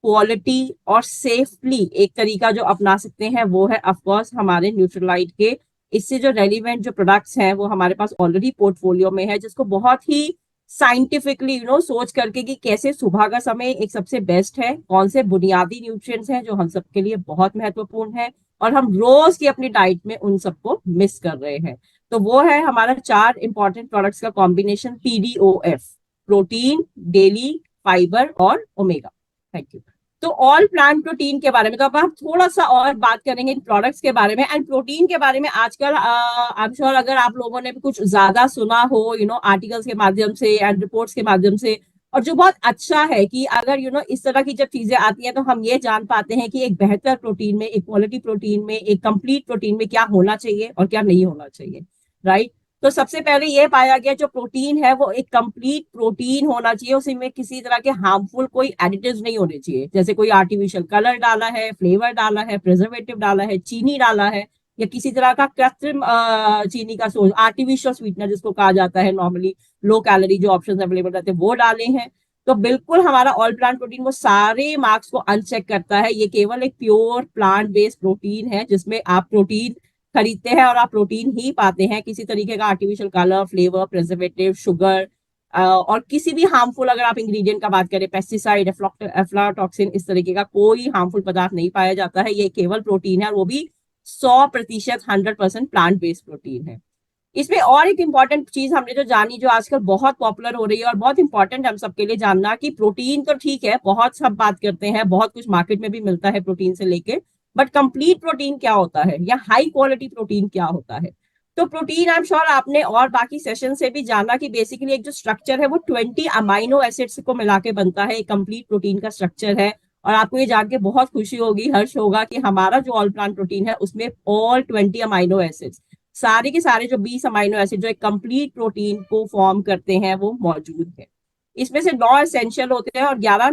क्वालिटी और सेफली एक तरीका जो अपना सकते हैं वो है ऑफकोर्स हमारे न्यूट्रीलाइट के इससे जो रेलिवेंट जो प्रोडक्ट्स हैं वो हमारे पास ऑलरेडी पोर्टफोलियो में है, जिसको बहुत ही साइंटिफिकली सोच करके कि कैसे सुबह का समय एक सबसे बेस्ट है, कौन से बुनियादी न्यूट्रिएंट्स हैं जो हम सबके लिए बहुत महत्वपूर्ण है और हम रोज की अपनी डाइट में उन सबको मिस कर रहे हैं। तो वो है हमारा 4 इंपॉर्टेंट प्रोडक्ट्स का कॉम्बिनेशन, पीडीओएफ, प्रोटीन, डेली, फाइबर और ओमेगा। Thank you. तो ऑल प्लांट प्रोटीन के बारे में तो अब हम थोड़ा सा और बात करेंगे इन प्रोडक्ट्स के बारे में। एंड प्रोटीन के बारे में आजकल आई एम श्योर अगर आप लोगों ने भी कुछ ज्यादा सुना हो आर्टिकल्स के माध्यम से एंड रिपोर्ट्स के माध्यम से, और जो बहुत अच्छा है कि अगर इस तरह की जब चीजें आती हैं तो हम ये जान पाते हैं कि एक बेहतर प्रोटीन में, एक क्वालिटी प्रोटीन में, एक कंप्लीट प्रोटीन में क्या होना चाहिए और क्या नहीं होना चाहिए, राइट। तो सबसे पहले ये पाया गया जो प्रोटीन है वो एक कंप्लीट प्रोटीन होना चाहिए, उसमें किसी तरह के हार्मफुल कोई एडिटिव्स नहीं होने चाहिए, जैसे कोई आर्टिफिशियल कलर डाला है, फ्लेवर डाला है, प्रिजर्वेटिव डाला है, चीनी डाला है, या किसी तरह का कृत्रिम चीनी का सोर्स, आर्टिफिशियल स्वीटनर जिसको कहा जाता है, नॉर्मली लो कैलोरी जो ऑप्शंस अवेलेबल रहते हैं वो डाले हैं। तो बिल्कुल हमारा ऑल प्लांट प्रोटीन वो सारे मार्क्स को अनचेक करता है। ये केवल एक प्योर प्लांट बेस्ड प्रोटीन है जिसमें आप प्रोटीन खरीदते हैं और आप प्रोटीन ही पाते हैं, किसी तरीके का artificial colour, flavour, preservative, sugar और किसी भी हार्मफुल, अगर आप इंग्रेडिएंट का बात करें, पेस्टिसाइड, एफ्लाटॉक्सिन, इस तरीके का कोई हार्मफुल पदार्थ नहीं पाया जाता है। ये केवल प्रोटीन है और वो भी 100%, 100% प्लांट बेस्ड प्रोटीन है। इसमें और एक इंपॉर्टेंट चीज हमने जो जानी, जो आजकल बहुत पॉपुलर हो रही है और बहुत इंपॉर्टेंट हम सबके लिए जानना, कि प्रोटीन तो ठीक है, बहुत सब बात करते हैं, बहुत कुछ मार्केट में भी मिलता है प्रोटीन से लेके, बट कंप्लीट प्रोटीन क्या होता है या हाई क्वालिटी प्रोटीन क्या होता है। तो प्रोटीन, आई एम श्योर आपने और बाकी सेशन से भी जाना कि बेसिकली एक जो स्ट्रक्चर है वो 20 अमाइनो एसिड्स को मिला के बनता है, एक कंप्लीट प्रोटीन का स्ट्रक्चर है। और आपको ये जान के बहुत खुशी होगी, हर्ष होगा, कि हमारा जो ऑल प्लांट प्रोटीन है उसमें ऑल 20 अमाइनो एसिड्स, सारे के सारे जो 20 अमाइनो एसिड जो एक कंप्लीट प्रोटीन को फॉर्म करते हैं वो मौजूद है। इसमें से 9 एसेंशियल होते हैं और 11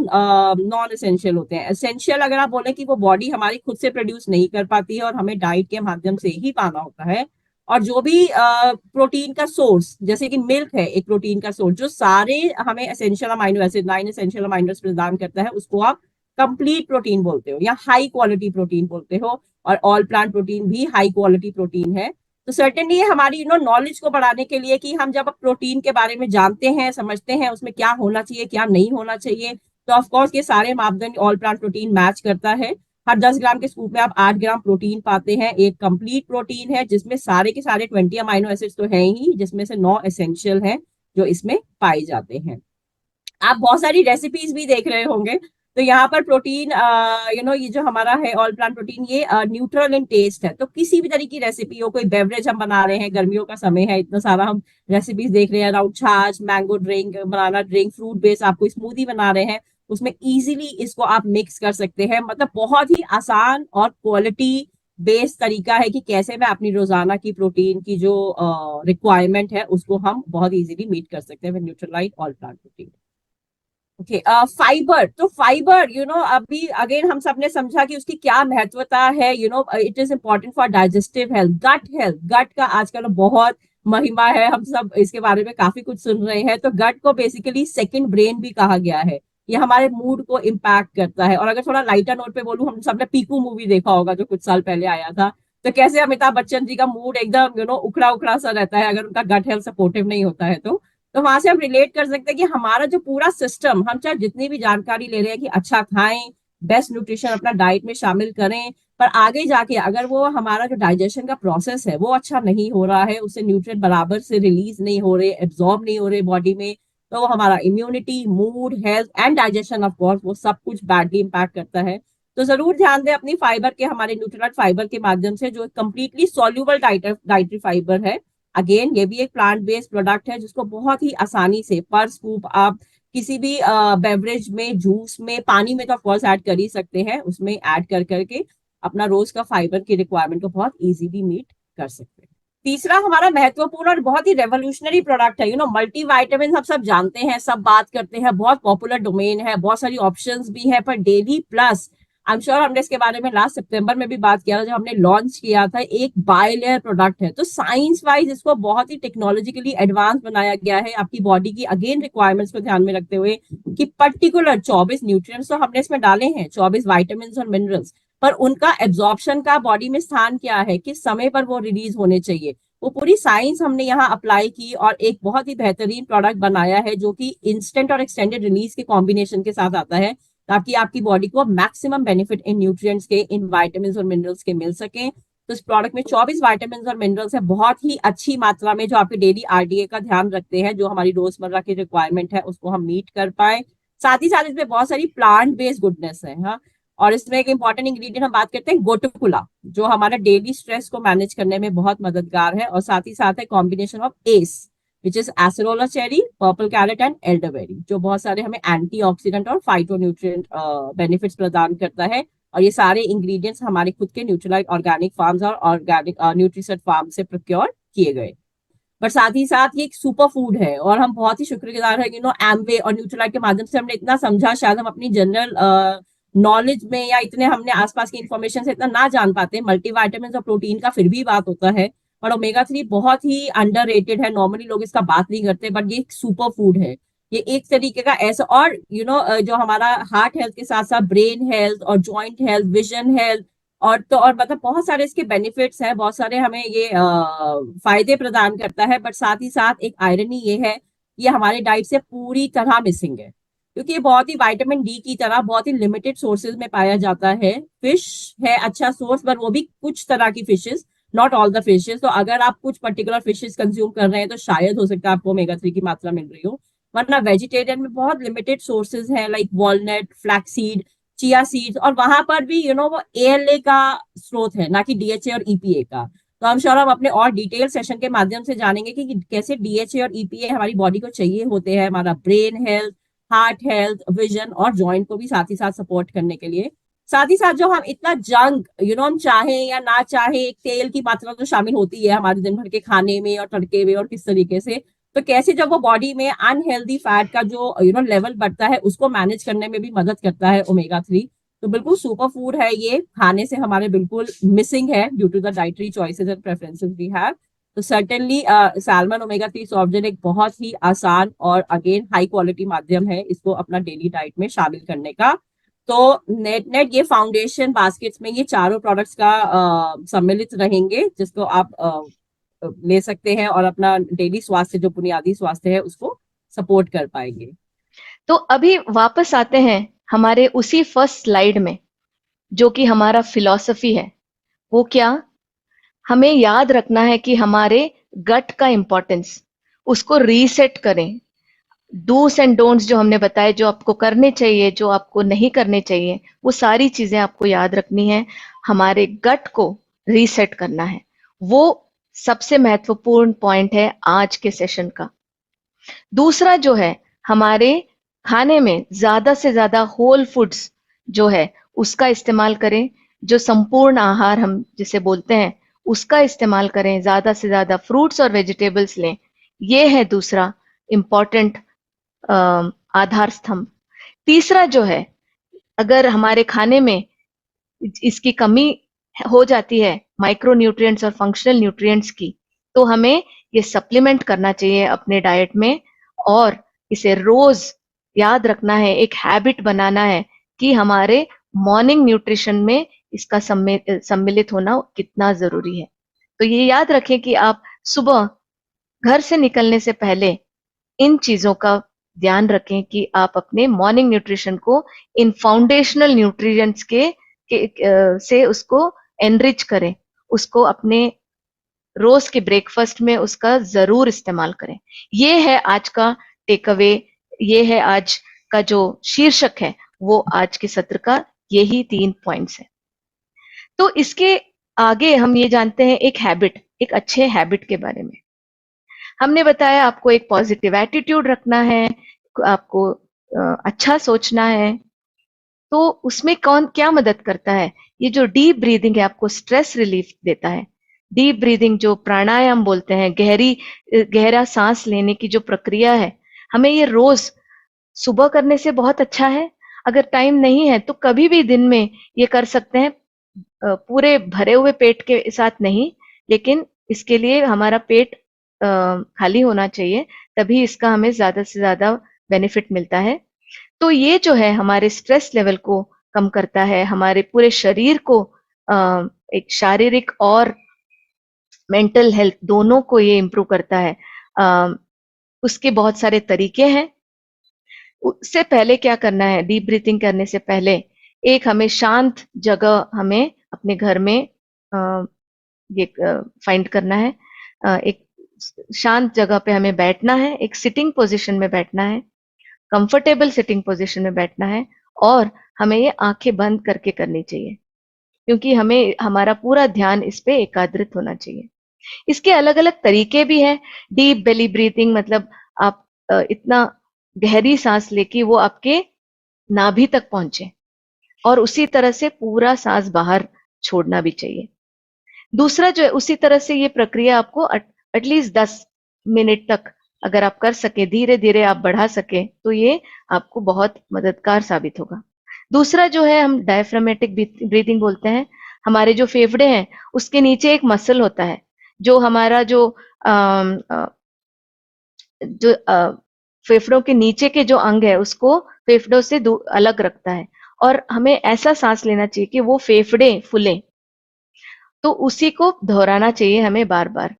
नॉन एसेंशियल होते हैं। एसेंशियल अगर आप बोले कि वो बॉडी हमारी खुद से प्रोड्यूस नहीं कर पाती है और हमें डाइट के माध्यम से ही पाना होता है। और जो भी प्रोटीन का सोर्स, जैसे कि मिल्क है एक प्रोटीन का सोर्स, जो सारे हमें essential amino acid, 9 essential amino acid प्रदान करता है, उसको आप कंप्लीट प्रोटीन बोलते हो या हाई क्वालिटी प्रोटीन बोलते हो। और ऑल प्लांट प्रोटीन भी हाई क्वालिटी प्रोटीन है। तो सर्टेनली ये हमारी नॉलेज को बढ़ाने के लिए, कि हम जब प्रोटीन के बारे में जानते हैं, समझते हैं उसमें क्या होना चाहिए, क्या नहीं होना चाहिए, तो ऑफकोर्स ये सारे मापदंड ऑल प्लांट प्रोटीन मैच करता है। हर 10 ग्राम के स्कूप में आप 8 ग्राम प्रोटीन पाते हैं। एक कंप्लीट प्रोटीन है जिसमें सारे के सारे 20 अमाइनो एसिड्स तो है ही, जिसमें से 9 एसेंशियल हैं जो इसमें पाए जाते हैं। आप बहुत सारी रेसिपीज भी देख रहे होंगे। तो यहाँ पर प्रोटीन, ये जो हमारा है ऑल प्लांट प्रोटीन, ये न्यूट्रल इन टेस्ट है। तो किसी भी तरह की रेसिपी हो, कोई बेवरेज हम बना रहे हैं, गर्मियों का समय है, इतना सारा हम रेसिपीज देख रहे हैं अराउंड छाछ, मैंगो ड्रिंक, बनाना ड्रिंक, फ्रूट बेस्ड, आप कोई स्मूदी बना रहे हैं, उसमें इजीली इसको आप मिक्स कर सकते हैं। मतलब बहुत ही आसान और क्वालिटी बेस्ड तरीका है कि कैसे मैं अपनी रोजाना की प्रोटीन की जो रिक्वायरमेंट है उसको हम बहुत इजीली मीट कर सकते हैं Nutrilite all plant protein. Okay, fibre. तो फाइबर, अभी अगेन हम सब ने समझा कि उसकी क्या महत्वता है। It is important for digestive health, gut health. Gut का आजकल बहुत महिमा है, हम सब इसके बारे में काफी कुछ सुन रहे हैं। तो गट को बेसिकली सेकंड ब्रेन भी कहा गया है। ये हमारे मूड को इम्पैक्ट करता है। और अगर थोड़ा लाइटर नोट पे बोलूं, हम सबने पीकू मूवी देखा होगा जो कुछ साल पहले आया था। तो कैसे अमिताभ बच्चन जी का मूड एकदम उखड़ा उखड़ा सा रहता है अगर उनका गट हेल्थ सपोर्टिव नहीं होता है। तो वहां से हम रिलेट कर सकते हैं कि हमारा जो पूरा सिस्टम, हम चाहे जितनी भी जानकारी ले रहे हैं कि अच्छा खाएं, बेस्ट न्यूट्रिशन अपना डाइट में शामिल करें, पर आगे जाके अगर वो हमारा जो डाइजेशन का प्रोसेस है वो अच्छा नहीं हो रहा है, उससे न्यूट्रिएंट बराबर से रिलीज नहीं हो रहे, एब्जॉर्ब नहीं हो रहे बॉडी में, तो वो हमारा immunity, mood, health and digestion, of course वो सब कुछ बैडली इंपैक्ट करता है। तो जरूर ध्यान दें अपनी फाइबर के, हमारे न्यूट्रिएंट फाइबर के माध्यम से, जो कंप्लीटली सॉल्युबल डाइटरी फाइबर है। अगेन ये भी एक प्लांट बेस्ड प्रोडक्ट है जिसको बहुत ही आसानी से पर स्कूप आप किसी भी बेवरेज में, जूस में, पानी में तो ऑफकोर्स ऐड कर ही सकते हैं, उसमें ऐड कर करके अपना रोज का फाइबर की रिक्वायरमेंट को बहुत इजीली मीट कर सकते हैं। तीसरा हमारा महत्वपूर्ण और बहुत ही रेवोल्यूशनरी प्रोडक्ट है मल्टी वाइटामिन। हम सब जानते हैं, सब बात करते हैं, बहुत पॉपुलर डोमेन है, बहुत सारी ऑप्शंस भी है, पर daily plus, I am sure हमने इसके बारे में लास्ट सितंबर में भी बात किया था जब हमने लॉन्च किया था। एक बायलेयर प्रोडक्ट है, तो साइंस वाइज इसको बहुत ही टेक्नोलॉजिकली एडवांस बनाया गया है आपकी बॉडी की अगेन रिक्वायरमेंट्स को ध्यान में रखते हुए, कि पर्टिकुलर 24 न्यूट्रिएंट्स तो हमने इसमें डाले हैं, 24 वाइटामिन और मिनरल्स, पर उनका एब्जॉर्प्शन का बॉडी में स्थान क्या है, किस समय पर वो रिलीज होने चाहिए, वो पूरी साइंस हमने यहाँ अप्लाई की और एक बहुत ही बेहतरीन प्रोडक्ट बनाया है जो कि इंस्टेंट और एक्सटेंडेड रिलीज के कॉम्बिनेशन के साथ आता है, ताकि आपकी बॉडी को मैक्सिमम बेनिफिट इन न्यूट्रिएंट्स के, इन वाइटामिन और मिनरल्स के मिल सके। तो इस प्रोडक्ट में 24 वाइटामिन और मिनरल्स है, बहुत ही अच्छी मात्रा में, जो आपके डेली आरडीए का ध्यान रखते हैं, जो हमारी रोजमर्रा की रिक्वायरमेंट है उसको हम मीट कर पाए। साथ ही साथ इसमें बहुत सारी प्लांट बेस्ड गुडनेस है। हाँ, और इसमें एक इंपॉर्टेंट इंग्रेडिएंट हम बात करते हैं गोटुकुला, जो हमारा डेली स्ट्रेस को मैनेज करने में बहुत मददगार है। और साथ ही साथ है combination of S, which is acerola cherry, purple carrot and elderberry, जो बहुत सारे हमें एंटीऑक्सीडेंट और फाइटोन्यूट्रिएंट बेनिफिट्स प्रदान करता है। और ये सारे इंग्रेडिएंट्स हमारे खुद के न्यूट्रीलाइट ऑर्गेनिक फार्म्स और ऑर्गेनिक न्यूट्रीसेट फार्म से प्रोक्योर किए गए। पर साथ ही साथ ये एक सुपर फूड है और हम बहुत ही शुक्रगुजार है एमवे और न्यूट्रीलाइट के माध्यम से हमने इतना समझा, शायद हम अपनी जनरल नॉलेज में या इतने हमने आसपास की इंफॉर्मेशन से इतना ना जान पाते। मल्टीविटामिन और प्रोटीन का फिर भी बात होता है, और ओमेगा 3 बहुत ही अंडररेटेड है, नॉर्मली लोग इसका बात नहीं करते, बट ये एक सुपर फूड है। ये एक तरीके का ऐसा, और जो हमारा हार्ट हेल्थ के साथ साथ ब्रेन हेल्थ और जॉइंट हेल्थ, विजन हेल्थ, और मतलब बहुत सारे इसके बेनिफिट्स हैं, बहुत सारे हमें ये फायदे प्रदान करता है। बट साथ ही साथ एक आयरनी ये है, ये हमारे डाइट से पूरी तरह मिसिंग है, क्योंकि ये बहुत ही विटामिन डी की तरह बहुत ही लिमिटेड सोर्सेज में पाया जाता है। फिश है अच्छा सोर्स, पर वो भी कुछ तरह की fishes, not all the fishes. तो अगर आप कुछ पर्टिकुलर फिशेस कंज्यूम कर रहे हैं तो शायद हो सकता है आपको ओमेगा 3 की मात्रा मिल रही हो, वरना वेजिटेरियन में बहुत लिमिटेड सोर्सेज हैं, like walnut, flaxseed, chia seeds, और वहां पर भी वो एएलए का स्रोत है, ना कि डीएचए और ईपीए का। तो हम श्योर हम अपने और डिटेल सेशन के माध्यम से जानेंगे कि कैसे डीएचए और ईपीए हमारी बॉडी को चाहिए होते हैं, हमारा brain health, heart health, vision और जॉइंट को भी साथ ही साथ सपोर्ट करने के लिए। साथ ही साथ जो हम इतना जंक हम चाहे या ना चाहे, तेल की मात्रा तो शामिल होती है हमारे दिन भर के खाने में और तड़के में और किस तरीके से, तो कैसे जब वो बॉडी में अनहेल्दी फैट का जो लेवल बढ़ता है उसको मैनेज करने में भी मदद करता है ओमेगा 3। तो बिल्कुल सुपर फूड है ये, खाने से हमारे बिल्कुल मिसिंग है due to the dietary choices and preferences we have. तो certainly salmon omega 3 soft drink एक बहुत ही आसान और अगेन हाई क्वालिटी माध्यम है इसको अपना डेली डाइट में शामिल करने का। तो नेट नेट ये फाउंडेशन बास्केट्स में ये चारों प्रोडक्ट्स का सम्मिलित रहेंगे, जिसको आप ले सकते हैं और अपना डेली स्वास्थ्य, जो बुनियादी स्वास्थ्य है, उसको सपोर्ट कर पाएंगे। तो अभी वापस आते हैं हमारे उसी फर्स्ट स्लाइड में, जो कि हमारा फिलॉसफी है। वो क्या? हमें याद रखना है कि हमारे गट का इंपॉर्टेंस, उसको रीसेट करें। डूस एंड डोंट्स जो हमने बताए, जो आपको करने चाहिए, जो आपको नहीं करने चाहिए, वो सारी चीजें आपको याद रखनी है। हमारे गट को रीसेट करना है, वो सबसे महत्वपूर्ण पॉइंट है आज के सेशन का। दूसरा जो है, हमारे खाने में ज्यादा से ज्यादा होल फूड्स जो है उसका इस्तेमाल करें। जो संपूर्ण आहार हम जिसे बोलते हैं, उसका इस्तेमाल करें। ज्यादा से ज्यादा फ्रूट्स और वेजिटेबल्स लें। ये है दूसरा इंपॉर्टेंट आधार स्तंभ। तीसरा जो है, अगर हमारे खाने में इसकी कमी हो जाती है, माइक्रो न्यूट्रिएंट्स और फंक्शनल न्यूट्रिएंट्स की, तो हमें ये सप्लीमेंट करना चाहिए अपने डाइट में, और इसे रोज याद रखना है, एक हैबिट बनाना है कि हमारे मॉर्निंग न्यूट्रिशन में इसका सम्मिलित होना कितना जरूरी है। तो ये याद रखें कि आप सुबह घर से निकलने से पहले इन चीजों का ध्यान रखें कि आप अपने मॉर्निंग न्यूट्रिशन को इन फाउंडेशनल न्यूट्रिएंट्स से उसको एनरिच करें। उसको अपने रोज के ब्रेकफास्ट में उसका जरूर इस्तेमाल करें। ये है आज का टेक अवे, ये है आज का जो शीर्षक है, वो आज के सत्र का यही 3 पॉइंट्स है। तो इसके आगे हम ये जानते हैं एक हैबिट, एक अच्छे हैबिट के बारे में। हमने बताया आपको एक पॉजिटिव एटीट्यूड रखना है, आपको अच्छा सोचना है। तो उसमें कौन क्या मदद करता है? ये जो डीप ब्रीदिंग है, आपको स्ट्रेस रिलीफ देता है। डीप ब्रीदिंग जो प्राणायाम बोलते हैं, गहरा सांस लेने की जो प्रक्रिया है, हमें ये रोज सुबह करने से बहुत अच्छा है। अगर टाइम नहीं है तो कभी भी दिन में ये कर सकते हैं, पूरे भरे हुए पेट के साथ नहीं, लेकिन इसके लिए हमारा पेट खाली होना चाहिए, तभी इसका हमें ज्यादा से ज्यादा बेनिफिट मिलता है। तो ये जो है हमारे स्ट्रेस लेवल को कम करता है, हमारे पूरे शरीर को एक शारीरिक और मेंटल हेल्थ दोनों को ये इम्प्रूव करता है। उसके बहुत सारे तरीके हैं। उससे पहले क्या करना है? डीप ब्रीथिंग करने से पहले एक हमें शांत जगह हमें अपने घर में ये फाइंड करना है। एक शांत जगह पे हमें बैठना है, एक सिटिंग पोजीशन में बैठना है, कंफर्टेबल सिटिंग पोजीशन में बैठना है, और हमें ये आंखें बंद करके करनी चाहिए, क्योंकि हमें हमारा पूरा ध्यान इस पे एकाग्रित होना चाहिए। इसके अलग अलग तरीके भी हैं। डीप बेली ब्रीथिंग मतलब आप इतना गहरी सांस लेके वो आपके नाभि तक पहुंचे, और उसी तरह से पूरा सांस बाहर छोड़ना भी चाहिए। दूसरा जो है, उसी तरह से ये प्रक्रिया आपको एटलीस्ट 10 मिनट तक अगर आप कर सके, धीरे धीरे आप बढ़ा सके, तो ये आपको बहुत मददगार साबित होगा। दूसरा जो है, हम डायफ्रामेटिक ब्रीदिंग बोलते हैं। हमारे जो फेफड़े हैं उसके नीचे एक मसल होता है, जो हमारा जो फेफड़ों के नीचे के जो अंग है उसको फेफड़ों से अलग रखता है, और हमें ऐसा सांस लेना चाहिए कि वो फेफड़े फूले। तो उसी को दोहराना चाहिए हमें बार बार।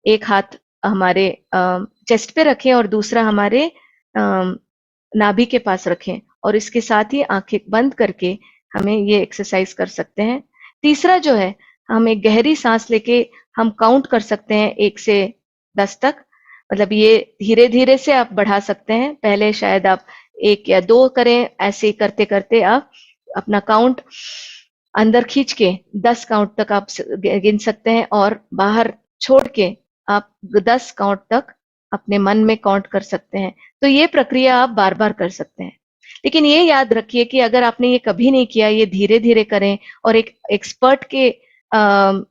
एक हाथ हमारे चेस्ट पे रखें और दूसरा हमारे नाभि के पास रखें, और इसके साथ ही आंखें बंद करके हमें ये एक्सरसाइज कर सकते हैं। तीसरा जो है, हम एक गहरी सांस लेके हम काउंट कर सकते हैं 1 से 10 तक। मतलब ये धीरे धीरे से आप बढ़ा सकते हैं, पहले शायद आप 1 या 2 करें, ऐसे ही करते करते आप अपना काउंट अंदर खींच के 10 काउंट तक आप गिन सकते हैं, और बाहर छोड़ के आप 10 काउंट तक अपने मन में काउंट कर सकते हैं। तो ये प्रक्रिया आप बार बार कर सकते हैं। लेकिन ये याद रखिए कि अगर आपने ये कभी नहीं किया, ये धीरे धीरे करें और एक एक्सपर्ट के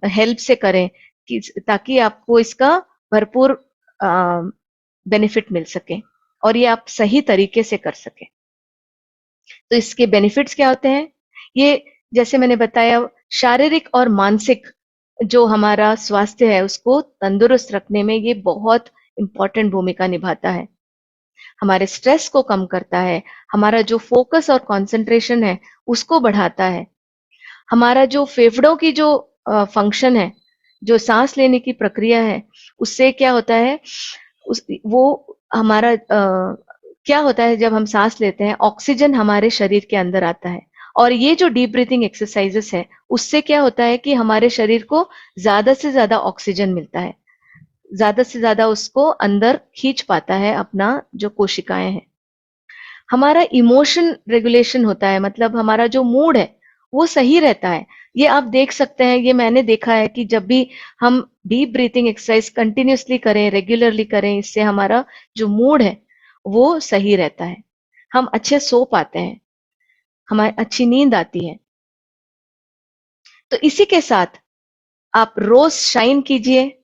हेल्प से करें, कि ताकि आपको इसका भरपूर बेनिफिट मिल सके और ये आप सही तरीके से कर सकें। तो इसके बेनिफिट्स क्या होते हैं? ये जैसे मैंने बताया, शारीरिक और मानसिक जो हमारा स्वास्थ्य है उसको तंदुरुस्त रखने में ये बहुत इम्पोर्टेंट भूमिका निभाता है। हमारे स्ट्रेस को कम करता है, हमारा जो फोकस और कंसंट्रेशन है उसको बढ़ाता है, हमारा जो फेफड़ों की जो फंक्शन है, जो सांस लेने की प्रक्रिया है, उससे क्या होता है, वो हमारा क्या होता है, जब हम सांस लेते हैं ऑक्सीजन हमारे शरीर के अंदर आता है, और ये जो डीप ब्रीथिंग एक्सरसाइजेस है उससे क्या होता है कि हमारे शरीर को ज्यादा से ज्यादा ऑक्सीजन मिलता है, ज्यादा से ज्यादा उसको अंदर खींच पाता है अपना जो कोशिकाएं हैं। हमारा इमोशन रेगुलेशन होता है, मतलब हमारा जो मूड है वो सही रहता है। ये आप देख सकते हैं, ये मैंने देखा है कि जब भी हम डीप ब्रीथिंग एक्सरसाइज कंटिन्यूअसली करें, रेगुलरली करें, इससे हमारा जो मूड है वो सही रहता है, हम अच्छे सो पाते हैं, हमारी अच्छी नींद आती है। तो इसी के साथ आप रोज शाइन कीजिए,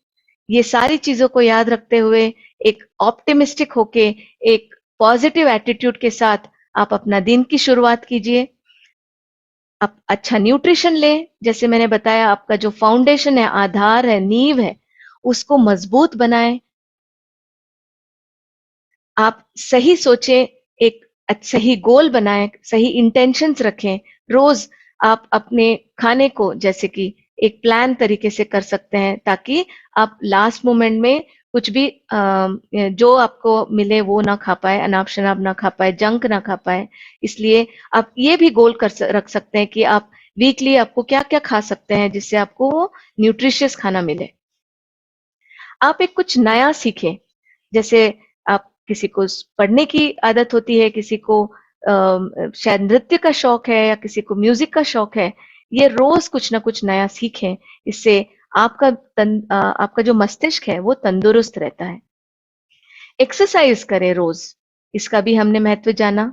ये सारी चीजों को याद रखते हुए, एक ऑप्टिमिस्टिक होके, एक पॉजिटिव एटीट्यूड के साथ आप अपना दिन की शुरुआत कीजिए। आप अच्छा न्यूट्रिशन लें, जैसे मैंने बताया, आपका जो फाउंडेशन है, आधार है, नींव है, उसको मजबूत बनाएं। आप सही सोचें, एक सही गोल बनाएं, सही इंटेंशंस रखें। रोज आप अपने खाने को जैसे कि एक प्लान तरीके से कर सकते हैं, ताकि आप लास्ट मोमेंट में कुछ भी जो आपको मिले वो ना खा पाए, अनाप शनाप ना खा पाए, जंक ना खा पाए। इसलिए आप ये भी गोल रख सकते हैं कि आप वीकली आपको क्या क्या खा सकते हैं जिससे आपको वो न्यूट्रिशियस खाना मिले। आप एक कुछ नया सीखें, जैसे आप किसी को पढ़ने की आदत होती है, किसी को शायद नृत्य का शौक है, या किसी को म्यूजिक का शौक है। ये रोज कुछ ना कुछ नया सीखें, इससे आपका जो मस्तिष्क है वो तंदुरुस्त रहता है। एक्सरसाइज करें रोज, इसका भी हमने महत्व जाना।